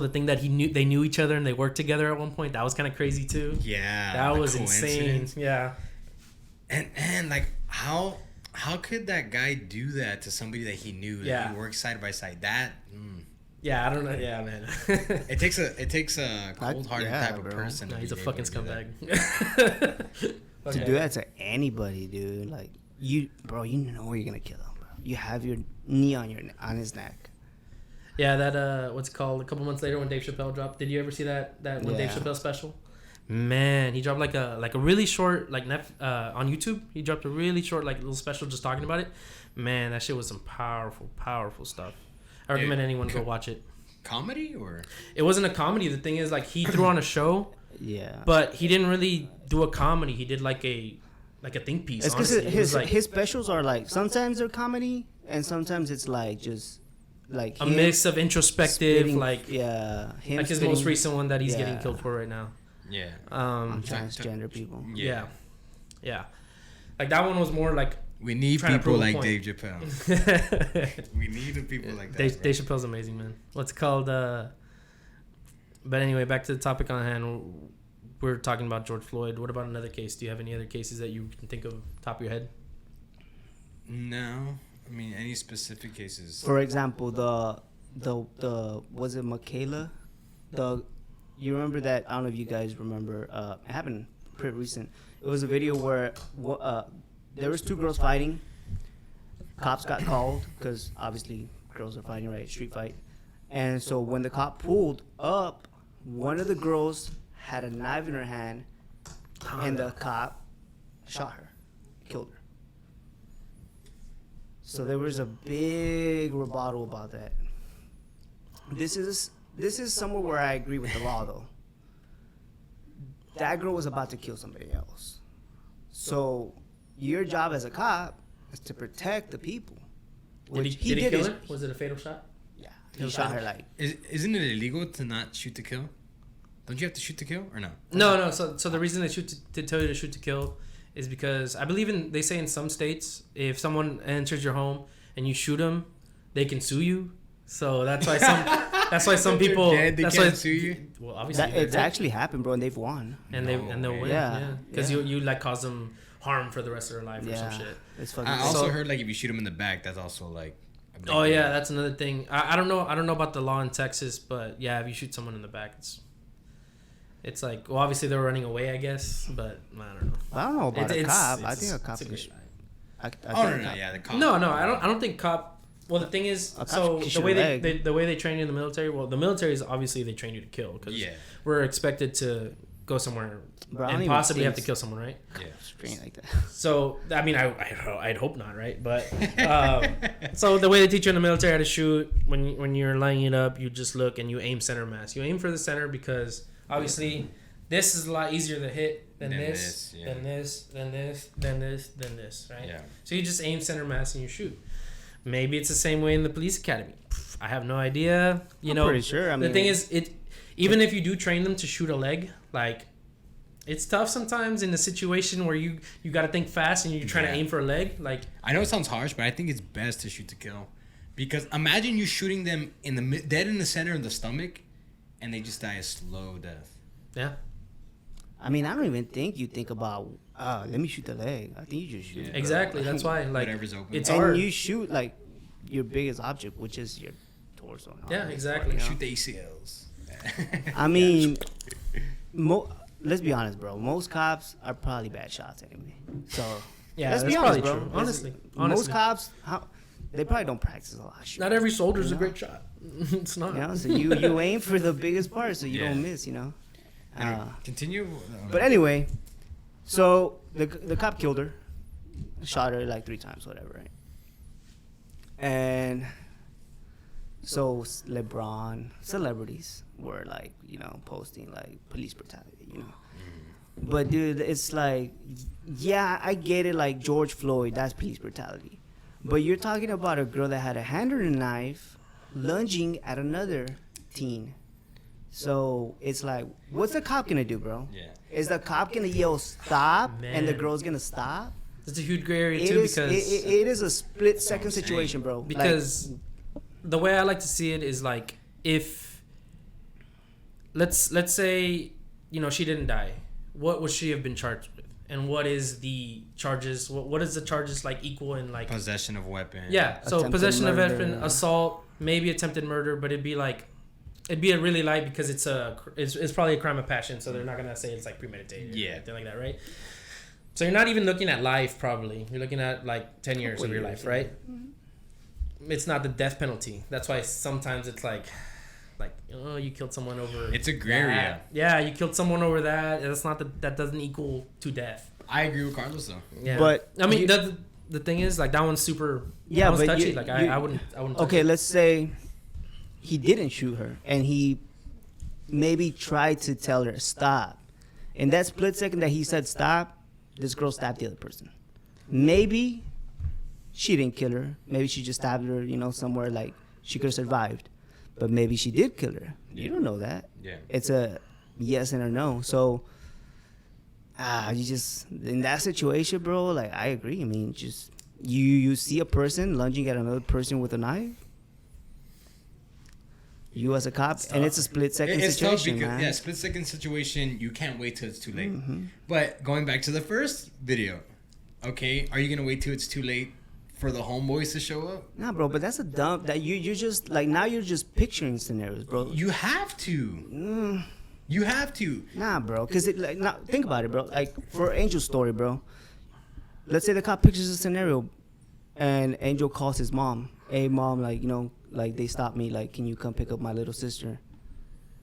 the thing that they knew each other and they worked together at one point. That was kind of crazy too.
Yeah.
That
the
was insane.
coincidence.
Yeah.
And like how could that guy do that to somebody that he knew?
Yeah.
That he worked side by side. That
Yeah, I don't know. Yeah, man.
it takes a cold-hearted
yeah,
type of
bro.
person.
No,
to
he's a
be able
fucking
to do that.
scumbag.
To do that to anybody, dude. Like you know you're gonna kill him, bro. You have your knee on his neck.
Yeah, that what's it called? A couple months later when Dave Chappelle dropped. Did you ever see that when Dave
Yeah.
Chappelle special? Man, he dropped like a really short on YouTube. He dropped a really short like little special just talking about it. Man, that shit was some powerful stuff. I recommend anyone go watch it.
Comedy or
It wasn't a comedy. The thing is, like, he threw on a show,
Yeah.
but he didn't really do a comedy. He did like a think piece.
It's because
Honestly, It was
his specials are like sometimes they're comedy and sometimes it's like just like
a
him
mix of introspective,
spitting-
like
him
like his
spitting-
most recent one that he's getting
yeah.
killed for right now.
yeah.
on transgender people.
Yeah. Like that one was more like
We need
Trying to
people
prove a
like
point.
Dave Chappelle. We need the people like that.
Dave,
bro.
Dave Chappelle's amazing, man. What's it called? But anyway, back to the topic on hand. We're talking about George Floyd. What about another case? Do you have any other cases that you can think of top of your head?
No, I mean any specific cases.
For example, the was it Michaela? You remember that? I don't know if you guys remember. It happened pretty recent. It was a video where there was two girls fighting. Cops got called because obviously girls are fighting, right? Street fight. And so when the cop pulled up, one of the girls had a knife in her hand, and the cop shot her, killed her. So there was a big rebuttal about that. This is somewhere where I agree with the law, though. That girl was about to kill somebody else. So your job as a cop is to protect the people.
Did he kill her? Was it a fatal shot?
Yeah, he shot her like.
Isn't it illegal to not shoot to kill? Don't you have to shoot to kill or no?
No. So the reason they shoot to tell you to shoot to kill is because I believe they say in some states if someone enters your home and you shoot them, they can sue you. So that's why some people.
Dead, they
that's
can't
why
sue you.
Well, obviously
It's actually happened, bro, and they've won.
and they'll win.
Yeah.
Because
Yeah.
you like cause them harm for the rest of their life or some shit.
It's fucking.
I also
So-
heard like if you shoot him in the back, that's also like. a big
Oh
deal.
yeah, that's another thing. I don't know about the law in Texas, but yeah, if you shoot someone in the back, it's like, well, obviously they're running away, I guess, but I don't know.
I don't know about a cop. I think a
it's
cop.
a
Can
great
sh-
lie.
I
Oh
think
no,
a
no,
cop-
yeah, the cop.
No, I don't think cop. Well, the thing is,
A cop
so
can shoot
the way
a leg.
the way they train you in the military. Well, the military is obviously they train you to kill because
Yeah.
we're expected to go somewhere
Bro, I don't
and
even
possibly have to
think-
kill someone, right?
Yeah.
Straight like that.
So I mean, I'd hope not, right? But so the way they teach you in the military how to shoot, when you're lining it up, you just look and you aim center mass. You aim for the center because obviously this is a lot easier to hit than
Than
this,
this, yeah.
than this, than this, than this, than this, right?
Yeah.
So you just aim center mass and you shoot. Maybe it's the same way in the police academy. I have no idea. You
I'm
know,
pretty sure. I
the
mean-
thing is, even if you do train them to shoot a leg, like it's tough sometimes in a situation where you got to think fast and you're trying to
Yeah.
aim for a leg. Like,
I know it sounds harsh, but I think it's best to shoot to kill, because imagine you shooting them in the dead in the center of the stomach, and they just die a slow death.
yeah,
I mean, I don't even think you think about. Let me shoot the leg. I think you just shoot.
Yeah.
bro.
exactly. That's why, like,
Whatever's open.
it's
And
hard.
you shoot like your biggest object, which is your torso. and all
Yeah,
that
exactly.
part, you know?
Shoot the ACLs.
I mean, let's be honest, bro. Most cops are probably bad shots anyway. So
Yeah,
let's
that's
be honest,
probably
bro.
true. Honestly.
Most cops, they probably don't practice a lot. Shooting,
Not every soldier's
you
a
know?
great shot. It's not.
You know, so you aim for the biggest part, so you
Yeah.
don't miss. You know.
Continue.
But anyway, so the cop killed her, shot her like 3 times, whatever, right? And so LeBron celebrities were like, posting like police brutality, But dude, it's like, yeah, I get it. Like George Floyd, that's police brutality. But you're talking about a girl that had a hand on a knife, lunging at another teen. So it's like, what's the cop gonna do, bro?
Yeah.
Is the cop gonna yell stop and the
Man.
girl's gonna stop?
It's a huge gray area too because
it is a split second situation, bro.
because the way I like to see it is like if let's say she didn't die, what would she have been charged with, and what is the charges? What is the charges like equal in like
Possession of weapon.
yeah? So
Attempted
possession of
murder.
weapon, assault, maybe attempted murder, but it'd be a really light because it's probably a crime of passion, so they're not gonna say it's like premeditated or
Yeah.
anything like that, right? So you're not even looking at life, probably. You're looking at like 10 years of your life, right? It's not the death penalty. That's why sometimes it's like, oh, you killed someone over.
It's a gray area.
that. Yeah, you killed someone over that. That's not that doesn't equal to death.
I agree with Carlos though.
Yeah,
But
I mean,
you-
the thing is, like that one's super.
Yeah,
that one's
but
touchy.
you-
Like
you-
I wouldn't. Touch
Okay,
it.
let's say he didn't shoot her and he maybe tried to tell her stop. In that split second that he said stop, this girl stabbed the other person. Maybe she didn't kill her. Maybe she just stabbed her, somewhere like she could have survived. But maybe she did kill her. You don't know that.
Yeah.
It's a yes and a no. So, you just, in that situation, bro, like, I agree. I mean, just, you see a person lunging at another person with a knife, you as a cop, and it's a split second
It's tough
situation,
because
man.
split second situation. You can't wait till it's too late.
Mm-hmm.
But going back to the first video, okay, are you gonna wait till it's too late for the homeboys to show up?
Nah, bro, but that's a dumb, that you just, like, now you're just picturing scenarios, bro.
You have to. You have to.
Nah, bro. Cause think about it, bro. Like for Angel's story, bro. Let's say the cop pictures a scenario, and Angel calls his mom. Hey, mom, like like they stopped me. Like, can you come pick up my little sister?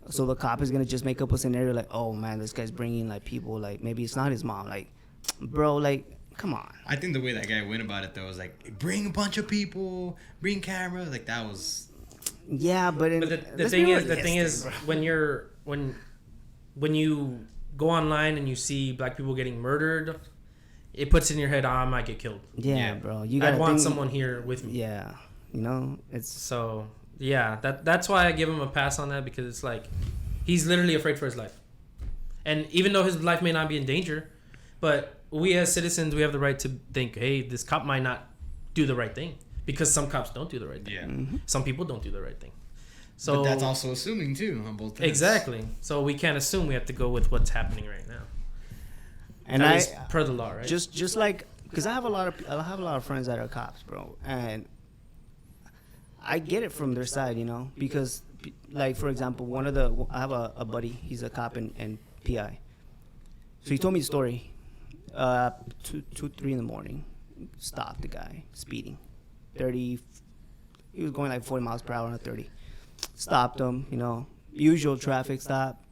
So the cop is gonna just make up a scenario like, oh man, this guy's bringing like people. Like maybe it's not his mom. Like, bro, like come on.
I think the way that guy went about it though was like, bring a bunch of people, bring cameras. Like that was.
Yeah, but
the thing is, when you go online and you see black people getting murdered, it puts in your head, I might get killed.
Yeah, bro.
I want someone here with me.
Yeah, it's
so. Yeah, that's why I give him a pass on that, because it's like he's literally afraid for his life. And even though his life may not be in danger, but we as citizens, we have the right to think, hey, this cop might not do the right thing, because some cops don't do the right thing.
Yeah.
Mm-hmm.
Some people don't do the right thing. So
but that's also assuming too on both ends.
Exactly. So we can't assume, we have to go with what's happening right now.
And
at least per the law, right?
Just like, because I have a lot of friends that are cops, bro, and I get it from their side, because, like, for example, I have a buddy, he's a cop and PI. So he told me the story, 3 in the morning, stopped the guy, speeding, 30, he was going like 40 miles per hour on a 30. Stopped him, usual traffic stop.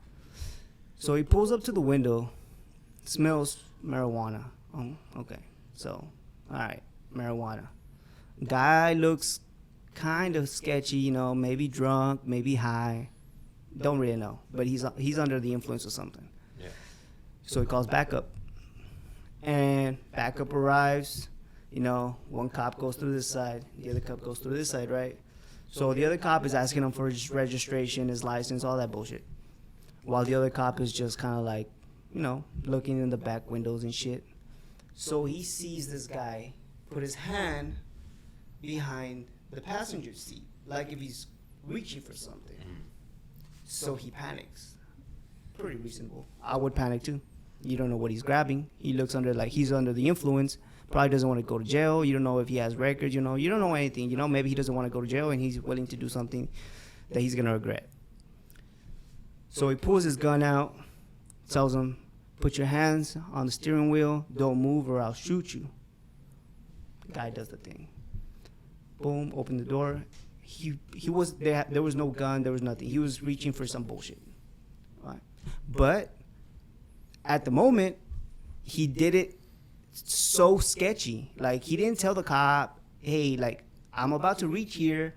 So he pulls up to the window, smells marijuana. Oh, okay. So, all right, marijuana. Guy looks kind of sketchy, maybe drunk, maybe high. Don't really know, but he's under the influence of something.
Yeah.
So he calls backup, and backup arrives. One cop goes through this side, the other cop goes through this side, right? So the other cop is asking him for his registration, his license, all that bullshit, while the other cop is just kind of like, looking in the back windows and shit. So he sees this guy put his hand behind the passenger seat, like if he's reaching for something. So he panics. Pretty reasonable. I would panic too. You don't know what he's grabbing. He looks he's under the influence. Probably doesn't want to go to jail. You don't know if he has records. You don't know anything. Maybe he doesn't want to go to jail and he's willing to do something that he's gonna regret. So he pulls his gun out, tells him, "Put your hands on the steering wheel. Don't move or I'll shoot you." The guy does the thing. Boom, open the door. He was there. There was no gun. There was nothing. He was reaching for some bullshit. Right. But at the moment, he did it so sketchy. Like, he didn't tell the cop, "Hey, like, I'm about to reach here.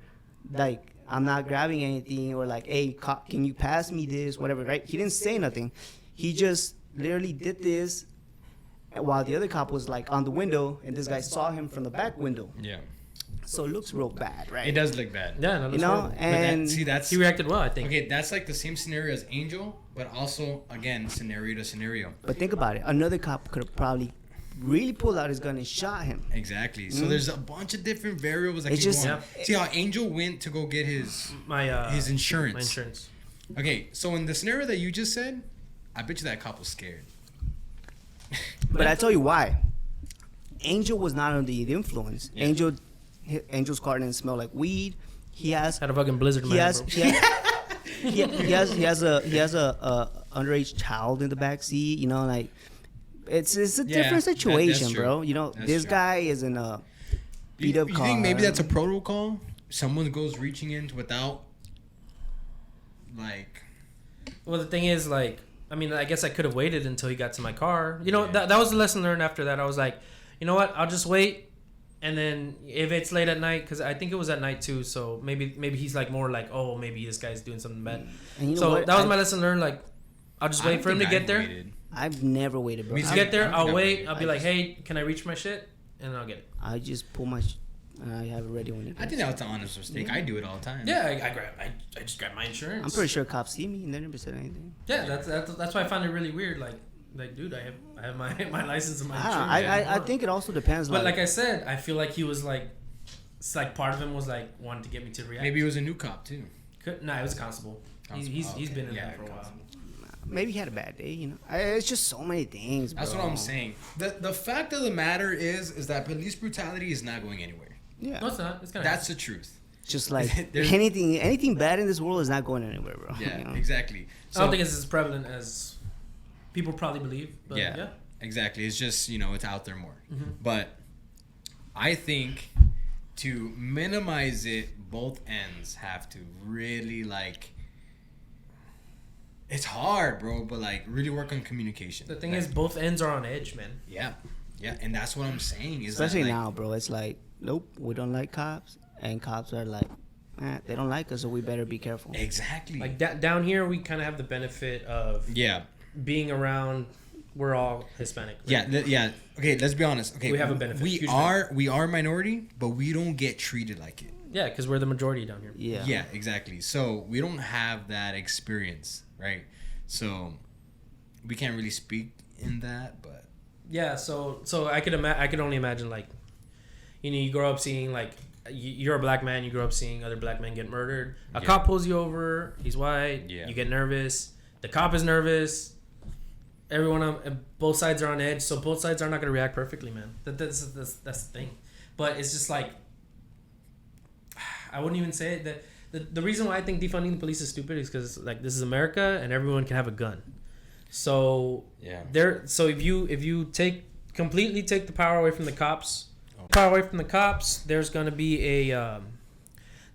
Like, I'm not grabbing anything," or like, "Hey, cop, can you pass me this?" Whatever. Right? He didn't say nothing. He just literally did this while the other cop was like on the window, and this guy saw him from the back window.
Yeah.
So it looks real bad, right?
It does look bad.
Yeah, no, that's horrible.
And
that's
he reacted well, I think.
Okay, that's like the same scenario as Angel, but also again scenario to scenario.
But think about it. Another cop could have probably really pulled out his gun and shot him.
Exactly. So there's a bunch of different variables that
It's
can
just-
go on. See how Angel went to go get his
his
insurance.
My insurance.
Okay, so in the scenario that you just said, I bet you that cop was scared.
But I tell you why. Angel was not under the influence.
Yeah.
Angel's car didn't smell like weed. He has
Had a fucking blizzard,
he
man,
has
bro.
he has a underage child in the back seat. Like it's a different
that's
situation,
true.
bro.
That's
This
true.
guy is in a beat up
You
car.
think maybe that's a protocol? Someone goes reaching in without, like.
Well, the thing is, like, I guess I could have waited until he got to my car.
Yeah.
That was the lesson learned after that. I was like, you know what? I'll just wait. And then if it's late at night, because I think it was at night too, so maybe he's like more like, oh, maybe this guy's doing something bad.
And you know
So
what?
that was my lesson learned. Like, I'll just wait for him to get there.
I've never waited, bro.
Me
To
too.
get there, I'll
I've
wait.
never-
I'll be like, hey, can I reach my shit? And I'll get it.
I just pull my and I have it ready when it
I think that was an honest mistake. I do it all the time.
Yeah, I just grab my insurance.
I'm pretty sure cops see me and they never said anything.
Yeah, that's why I found it really weird. Like, dude, I have my license and my
I
insurance.
don't know. I think it also depends.
But like I said, I feel like he was like, it's like part of him was like wanting to get me to react.
Maybe it was a new cop too.
Nah, it was a constable. He's been in there for a while.
maybe he had a bad day. It's just so many things. Bro.
That's what I'm saying. The fact of the matter is that police brutality is not going anywhere.
Yeah.
No, it's not. It's gonna.
That's the truth.
just like
There's-
anything bad in this world is not going anywhere, bro.
Yeah,
you know?
exactly.
I don't think it's as prevalent as people probably believe. But
Yeah,
yeah.
exactly. It's just, it's out there more. But I think to minimize it, both ends have to really it's hard, bro, but really work on communication.
The thing is, both ends are on edge, man.
Yeah, and that's what I'm saying. Is
Especially
that,
now, bro. It's like, nope, we don't like cops, and cops are like, they don't like us, so we better be careful.
Exactly.
Like down here, we kind of have the benefit of being around. We're all Hispanic. Right?
Yeah. Okay, let's be honest. Okay,
We have a benefit,
We
huge
we are minority, but we don't get treated like it.
Yeah, because we're the majority down here.
Yeah.
Exactly. So we don't have that experience, right? So we can't really speak in that, but
Yeah, so I could only imagine, like, you grow up seeing, like, you're a black man, you grow up seeing other black men get murdered. A cop pulls you over, he's white, you get nervous. The cop is nervous. Everyone on both sides are on edge, so both sides are not going to react perfectly, man. That's the thing. But it's just like, I wouldn't even say it. The reason why I think defunding the police is stupid is because, like, this is America and everyone can have a gun. So so if you completely take the power away from the cops, there's gonna be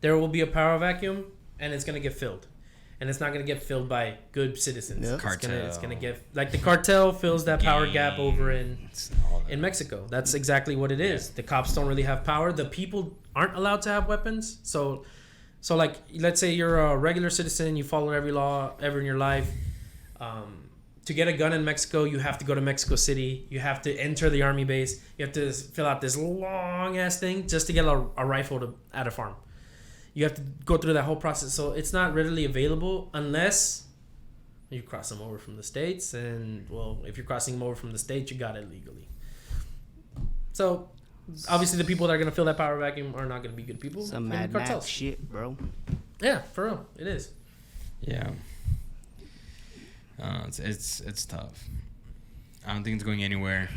there will be a power vacuum, and it's gonna get filled, and it's not gonna get filled by good citizens.
Yep.
It's gonna get, like, the cartel fills that power gap over in Mexico. That's exactly what it is. The cops don't really have power. The people aren't allowed to have weapons. So like, let's say you're a regular citizen, you follow every law ever in your life. To get a gun in Mexico, you have to go to Mexico City. You have to enter the army base. You have to fill out this long ass thing just to get a rifle at a farm. You have to go through that whole process. So it's not readily available unless you cross them over from the States. And, well, if you're crossing them over from the States, you got it legally. So obviously the people that are going to fill that power vacuum are not going to be good people.
Some
Maybe
Mad Max shit, bro.
Yeah, for real. It is.
yeah. It's tough. I don't think it's going anywhere.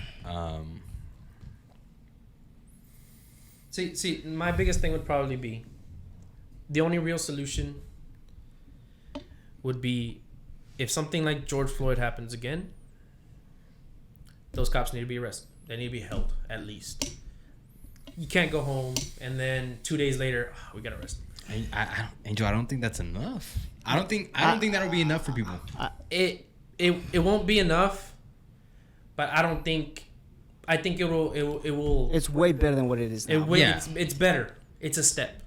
See, my biggest thing would probably be, the only real solution would be, if something like George Floyd happens again, those cops need to be arrested. They need to be held, at least. You can't go home and then 2 days later, we got arrested.
Angel, I don't think that's enough. I don't think that'll be enough for people.
It won't be enough, but I think it will.
It's way better than what it is now.
It's better. It's a step.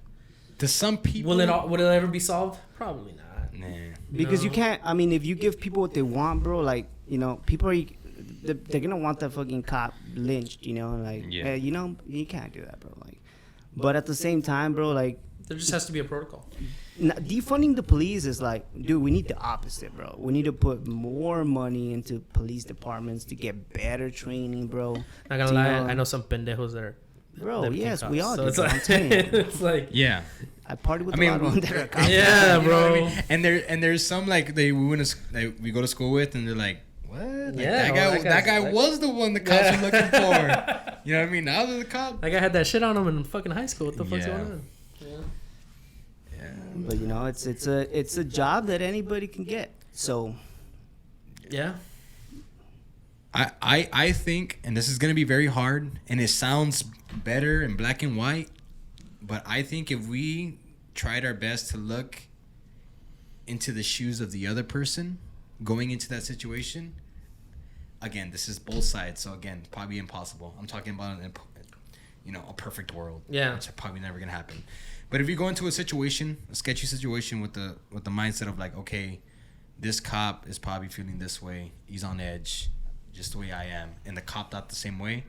To some people,
Will it ever be solved? Probably not.
Nah.
Because you can't. I mean, if you give people what they want, bro, like, people are. They're gonna want that fucking cop lynched, like, hey, you can't do that, bro. Like, but at the same time, bro, like,
There just has to be a protocol.
Defunding the police is like, dude, we need the opposite, bro. We need to put more money into police departments to get better training, bro.
Not gonna lie, I know some pendejos that are.
Bro,
that
yes,
became
we
cops.
all
So
do.
it's
I'm
like,
telling you.
it's like,
Yeah.
I party with
I mean,
a lot of them that are cops.
yeah,
You know what I
bro.
mean? And there's some like we go to school with, and they're like, what? Like,
Yeah,
that guy was the one the cops were looking for. You know what I mean? Now they're the cop.
Like, I had that shit on him in fucking high school. What the fuck's
Yeah.
going on?
But it's a job that anybody can get. So
Yeah.
I think, and this is gonna be very hard, and it sounds better in black and white, but I think if we tried our best to look into the shoes of the other person going into that situation, again, this is both sides, so again, probably impossible. I'm talking about a perfect world.
Yeah.
It's probably never gonna happen. But if you go into a sketchy situation with the mindset of like, okay, this cop is probably feeling this way, he's on edge, just the way I am, and the cop thought the same way,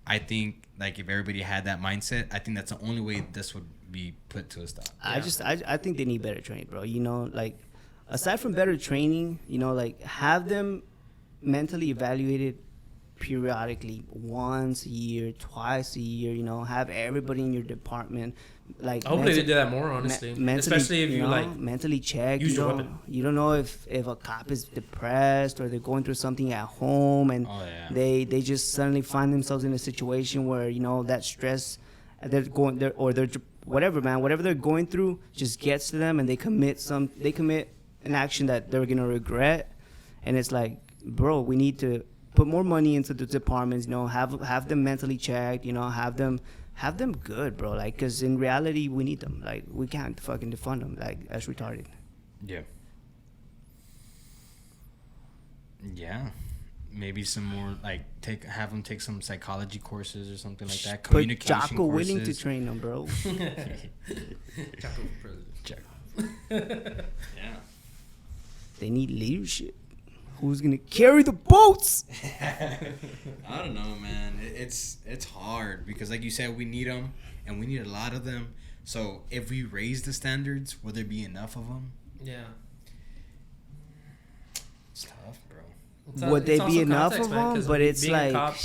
I think, like, if everybody had that mindset, I think that's the only way this would be put to a stop.
I think they need better training, bro. Like, aside from better training, like, have them mentally evaluated periodically, once a year, twice a year. Have everybody in your department, like,
Hopefully they do that more, honestly. Especially if you like
mentally check.
use your weapon.
You don't know if a cop is depressed or they're going through something at home, and they just suddenly find themselves in a situation where that stress, they're whatever, man, whatever they're going through just gets to them, and they commit an action that they're gonna regret. And it's like, bro, we need to put more money into the departments, you know, have them mentally checked, you know, have them good, bro, like, because in reality we need them. Like, we can't fucking defund them like as retarded.
Yeah. Yeah. Maybe some more, like, have them take some psychology courses or something like that.
But
Communication
Jocko
courses.
willing to train them, bro.
Jocko for president.
Jocko. Yeah.
They need leadership. Who's gonna carry the boats?
I don't know, man. It's hard because, like you said, we need them, and we need a lot of them. So if we raise the standards, will there be enough of them?
Yeah.
It's tough, bro.
Would they
it's
be
also
enough
context,
of
man,
them?
'cause
But it's
being a
like,
cop-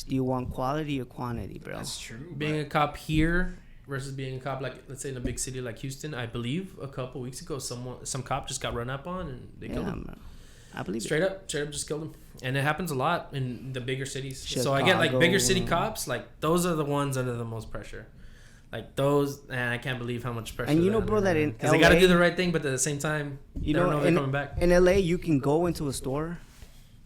do you want quality or quantity, bro?
That's true.
being a cop here versus being a cop, like, let's say in a big city like Houston, I believe a couple weeks ago some cop just got run up on and they killed him.
Man. I believe
Straight up just killed him. And it happens a lot in the bigger cities. So I
Chicago,
get, like, bigger city cops, like, those are the ones under the most pressure. Like, those, and I can't believe how much pressure.
And you know,
they're
bro,
under,
that
man.
in
'Cause they got to
LA
do the right thing, but at the same time,
You
they don't
know,
know they're coming back.
in LA, you can go into a store,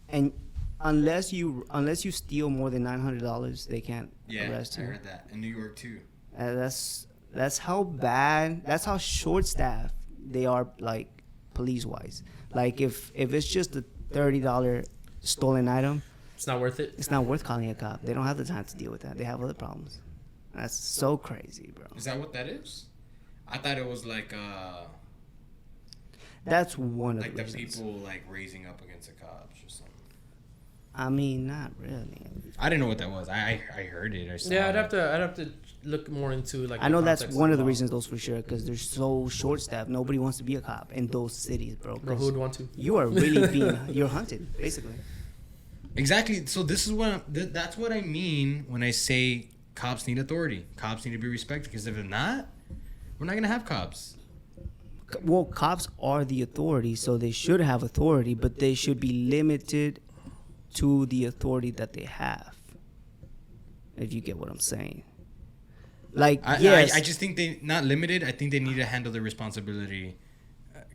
and unless you steal more than $900, they can't arrest
I
you.
heard that in New York too.
That's how bad. That's how short-staffed they are, like, police-wise. Like, if it's just a $30 stolen item,
It's not worth it.
it's not worth calling a cop. They don't have the time to deal with that. They have other problems. That's so crazy, bro.
Is that what that is? I thought it was like
That's one of
like
the
the
reasons.
people like raising up against the cops or something.
I mean, not really.
I didn't know what that was. I heard it. I saw
Yeah,
it.
I'd have to look more into, like,
I know
the
that's
context
one of the
law.
reasons, those for sure, because they're so short-staffed. Nobody wants to be a cop in those cities, bro.
Bro,
'cause
who would want to?
You are really you're hunted, basically.
Exactly. So this is what that's what I mean when I say cops need authority. Cops need to be respected because if they're not, we're not gonna have cops.
Well, cops are the authority, so they should have authority, but they should be limited to the authority that they have. If you get what I'm saying. Like, yes,
I just think they not limited. I think they need to handle their responsibility.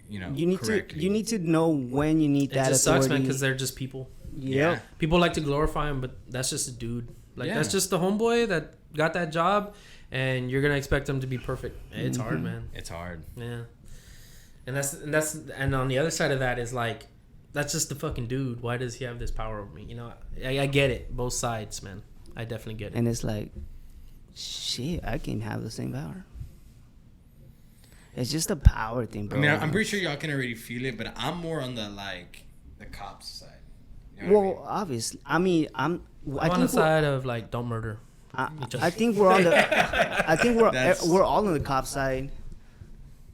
you need
correctly.
to know when you need
It
that
just sucks,
authority.
man, because they're just people.
Yep.
People like to glorify him, but that's just a dude. Like,
Yeah.
that's just the homeboy that got that job, and you're gonna expect him to be perfect. It's hard, man.
It's hard.
Yeah. And on the other side of that is, like, that's just the fucking dude. Why does he have this power over me? You know, I get it, both sides, man. I definitely get it.
And it's like, shit, I can have the same power. It's just a power thing, bro.
I mean, I'm pretty sure y'all can already feel it, but I'm more on the cops side. You know what I
Well,
mean?
obviously, I mean,
I'm on the side of, like, don't murder.
I think we're on the. I think
That's-
we're all on the cop side,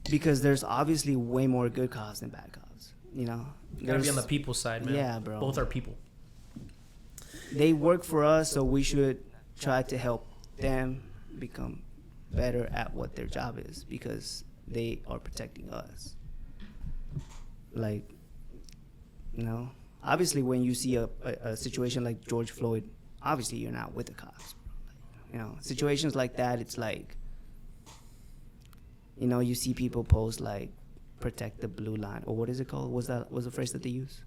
because there's obviously way more good cops than bad cops. You know,
You gotta be on the people side, man.
Yeah, bro.
Both are people.
They work for us, so we should try to help them become better at what their job is, because they are protecting us. Like, you know, obviously when you see a situation like George Floyd, obviously you're not with the cops. You know, situations like that, it's like, you know, you see people post like, protect the blue line, or what is it called? Was the phrase that they use?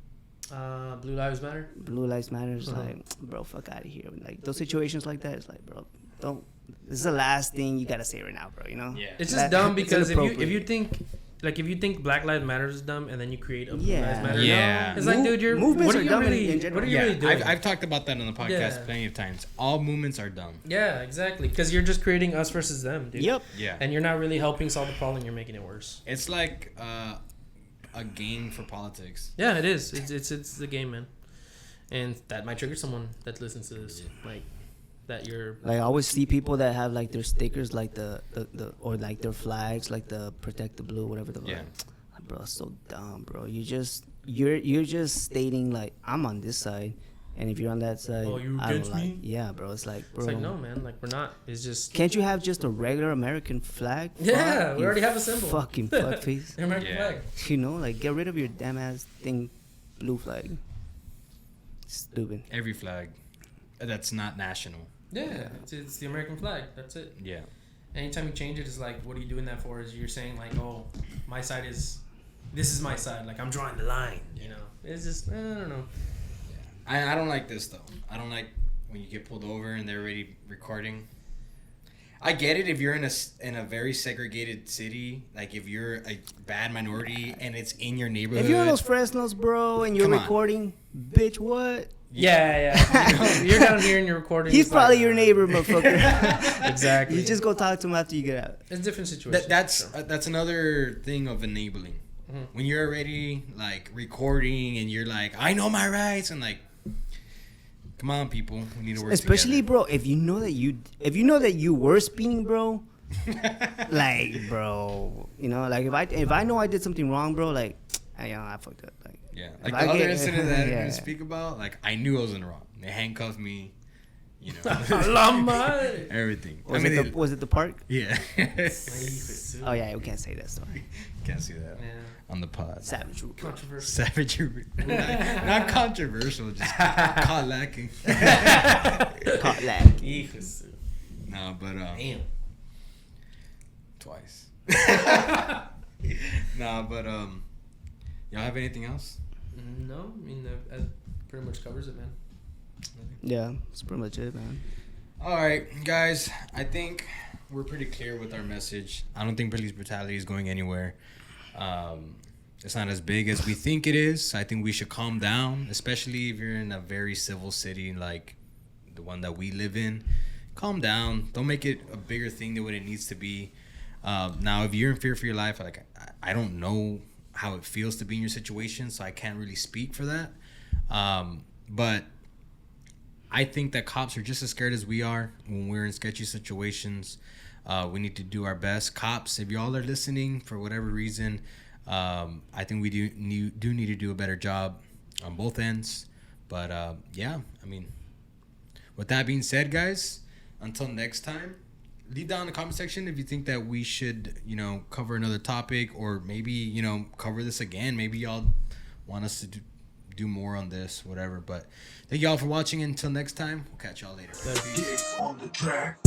Blue Lives Matter.
Blue Lives Matter is like, bro, fuck out of here. Like, those situations like that, it's like, bro, don't. This is the last thing you gotta say right now, bro. You know?
Yeah.
It's just dumb because if
inappropriate.
you think Black Lives Matter is dumb, and then you create a Blue
Yeah.
Lives Matter,
Yeah.
it's like, dude, you're
Movements
what are
are
you
dumb
really,
in general.
what are you
Yeah,
really doing?
I've talked about that on the podcast
Yeah.
plenty of times. All movements are dumb.
Yeah, exactly. Because you're just creating us versus them, dude.
Yep.
Yeah.
And you're not really helping solve the problem. You're making it worse.
It's like a game for politics.
Yeah, it is. It's the game, man. And that might trigger someone that listens to this, like that you're.
Like, I always see people that have like their stickers, like the or like their flags, like the protect the blue, whatever the.
Yeah.
Like, bro, it's so dumb, bro. You're just stating like, I'm on this side, and if you're on that side,
Oh, you
I don't
against
like.
me?
Yeah, bro. It's like, bro.
It's like, no, man. Like, we're not. It's just.
Can't you have just a regular American flag?
Yeah,
Fuck,
we
you
already have a symbol.
Fucking fuckface.
The American
Yeah.
flag.
You know, like, get rid of your damn ass thing, blue flag. Stupid.
Every flag that's not national.
Yeah, it's the American flag. That's it.
Yeah.
Anytime you change it, it's like, what are you doing that for? Is you're saying like, oh, my side is, this is my side. Like I'm drawing the line. You know, it's just I don't know.
I don't like this though. I don't like when you get pulled over and they're already recording. I get it if you're in a very segregated city, like if you're a bad minority and it's in your neighborhood.
If you're in those Fresnos, bro, and you're recording, bitch, what?
Yeah. You're down here and you're recording.
He's probably your neighbor, motherfucker.
Exactly.
You just go talk to him after you get out.
It's a different situation.
That's another thing of enabling. Mm-hmm. When you're already like recording and you're like, I know my rights, and like, come on, people, we need to work
Especially,
together.
bro, if you know that you were speeding, bro. Like, bro, you know, like if I know I did something wrong, bro, like, I fucked up. Like,
yeah, like the other incident that you speak about, like I knew I was in the wrong. They handcuffed me, you know, everything.
Was it the park?
Yeah.
Oh yeah, we can't say that story.
Can't see that on the pod.
Savage.
Controversial.
Not controversial, just caught lacking.
Caught lacking.
No, but
damn.
Twice. No, but y'all have anything else?
No, I mean that pretty much covers it, man.
Yeah, that's pretty much it, man.
All right, guys. I think we're pretty clear with our message. I don't think police brutality is going anywhere. It's not as big as we think it is. I think we should calm down, especially if you're in a very civil city like the one that we live in. Calm down. Don't make it a bigger thing than what it needs to be. Now, if you're in fear for your life, like I don't know how it feels to be in your situation, so I can't really speak for that. But I think that cops are just as scared as we are when we're in sketchy situations. We need to do our best. Cops, if y'all are listening for whatever reason, I think we do need to do a better job on both ends. But yeah, I mean, with that being said, guys, until next time, leave down in the comment section if you think that we should, cover another topic, or maybe, cover this again. Maybe y'all want us to do more on this, whatever. But thank y'all for watching. Until next time, we'll catch y'all later.
On the track.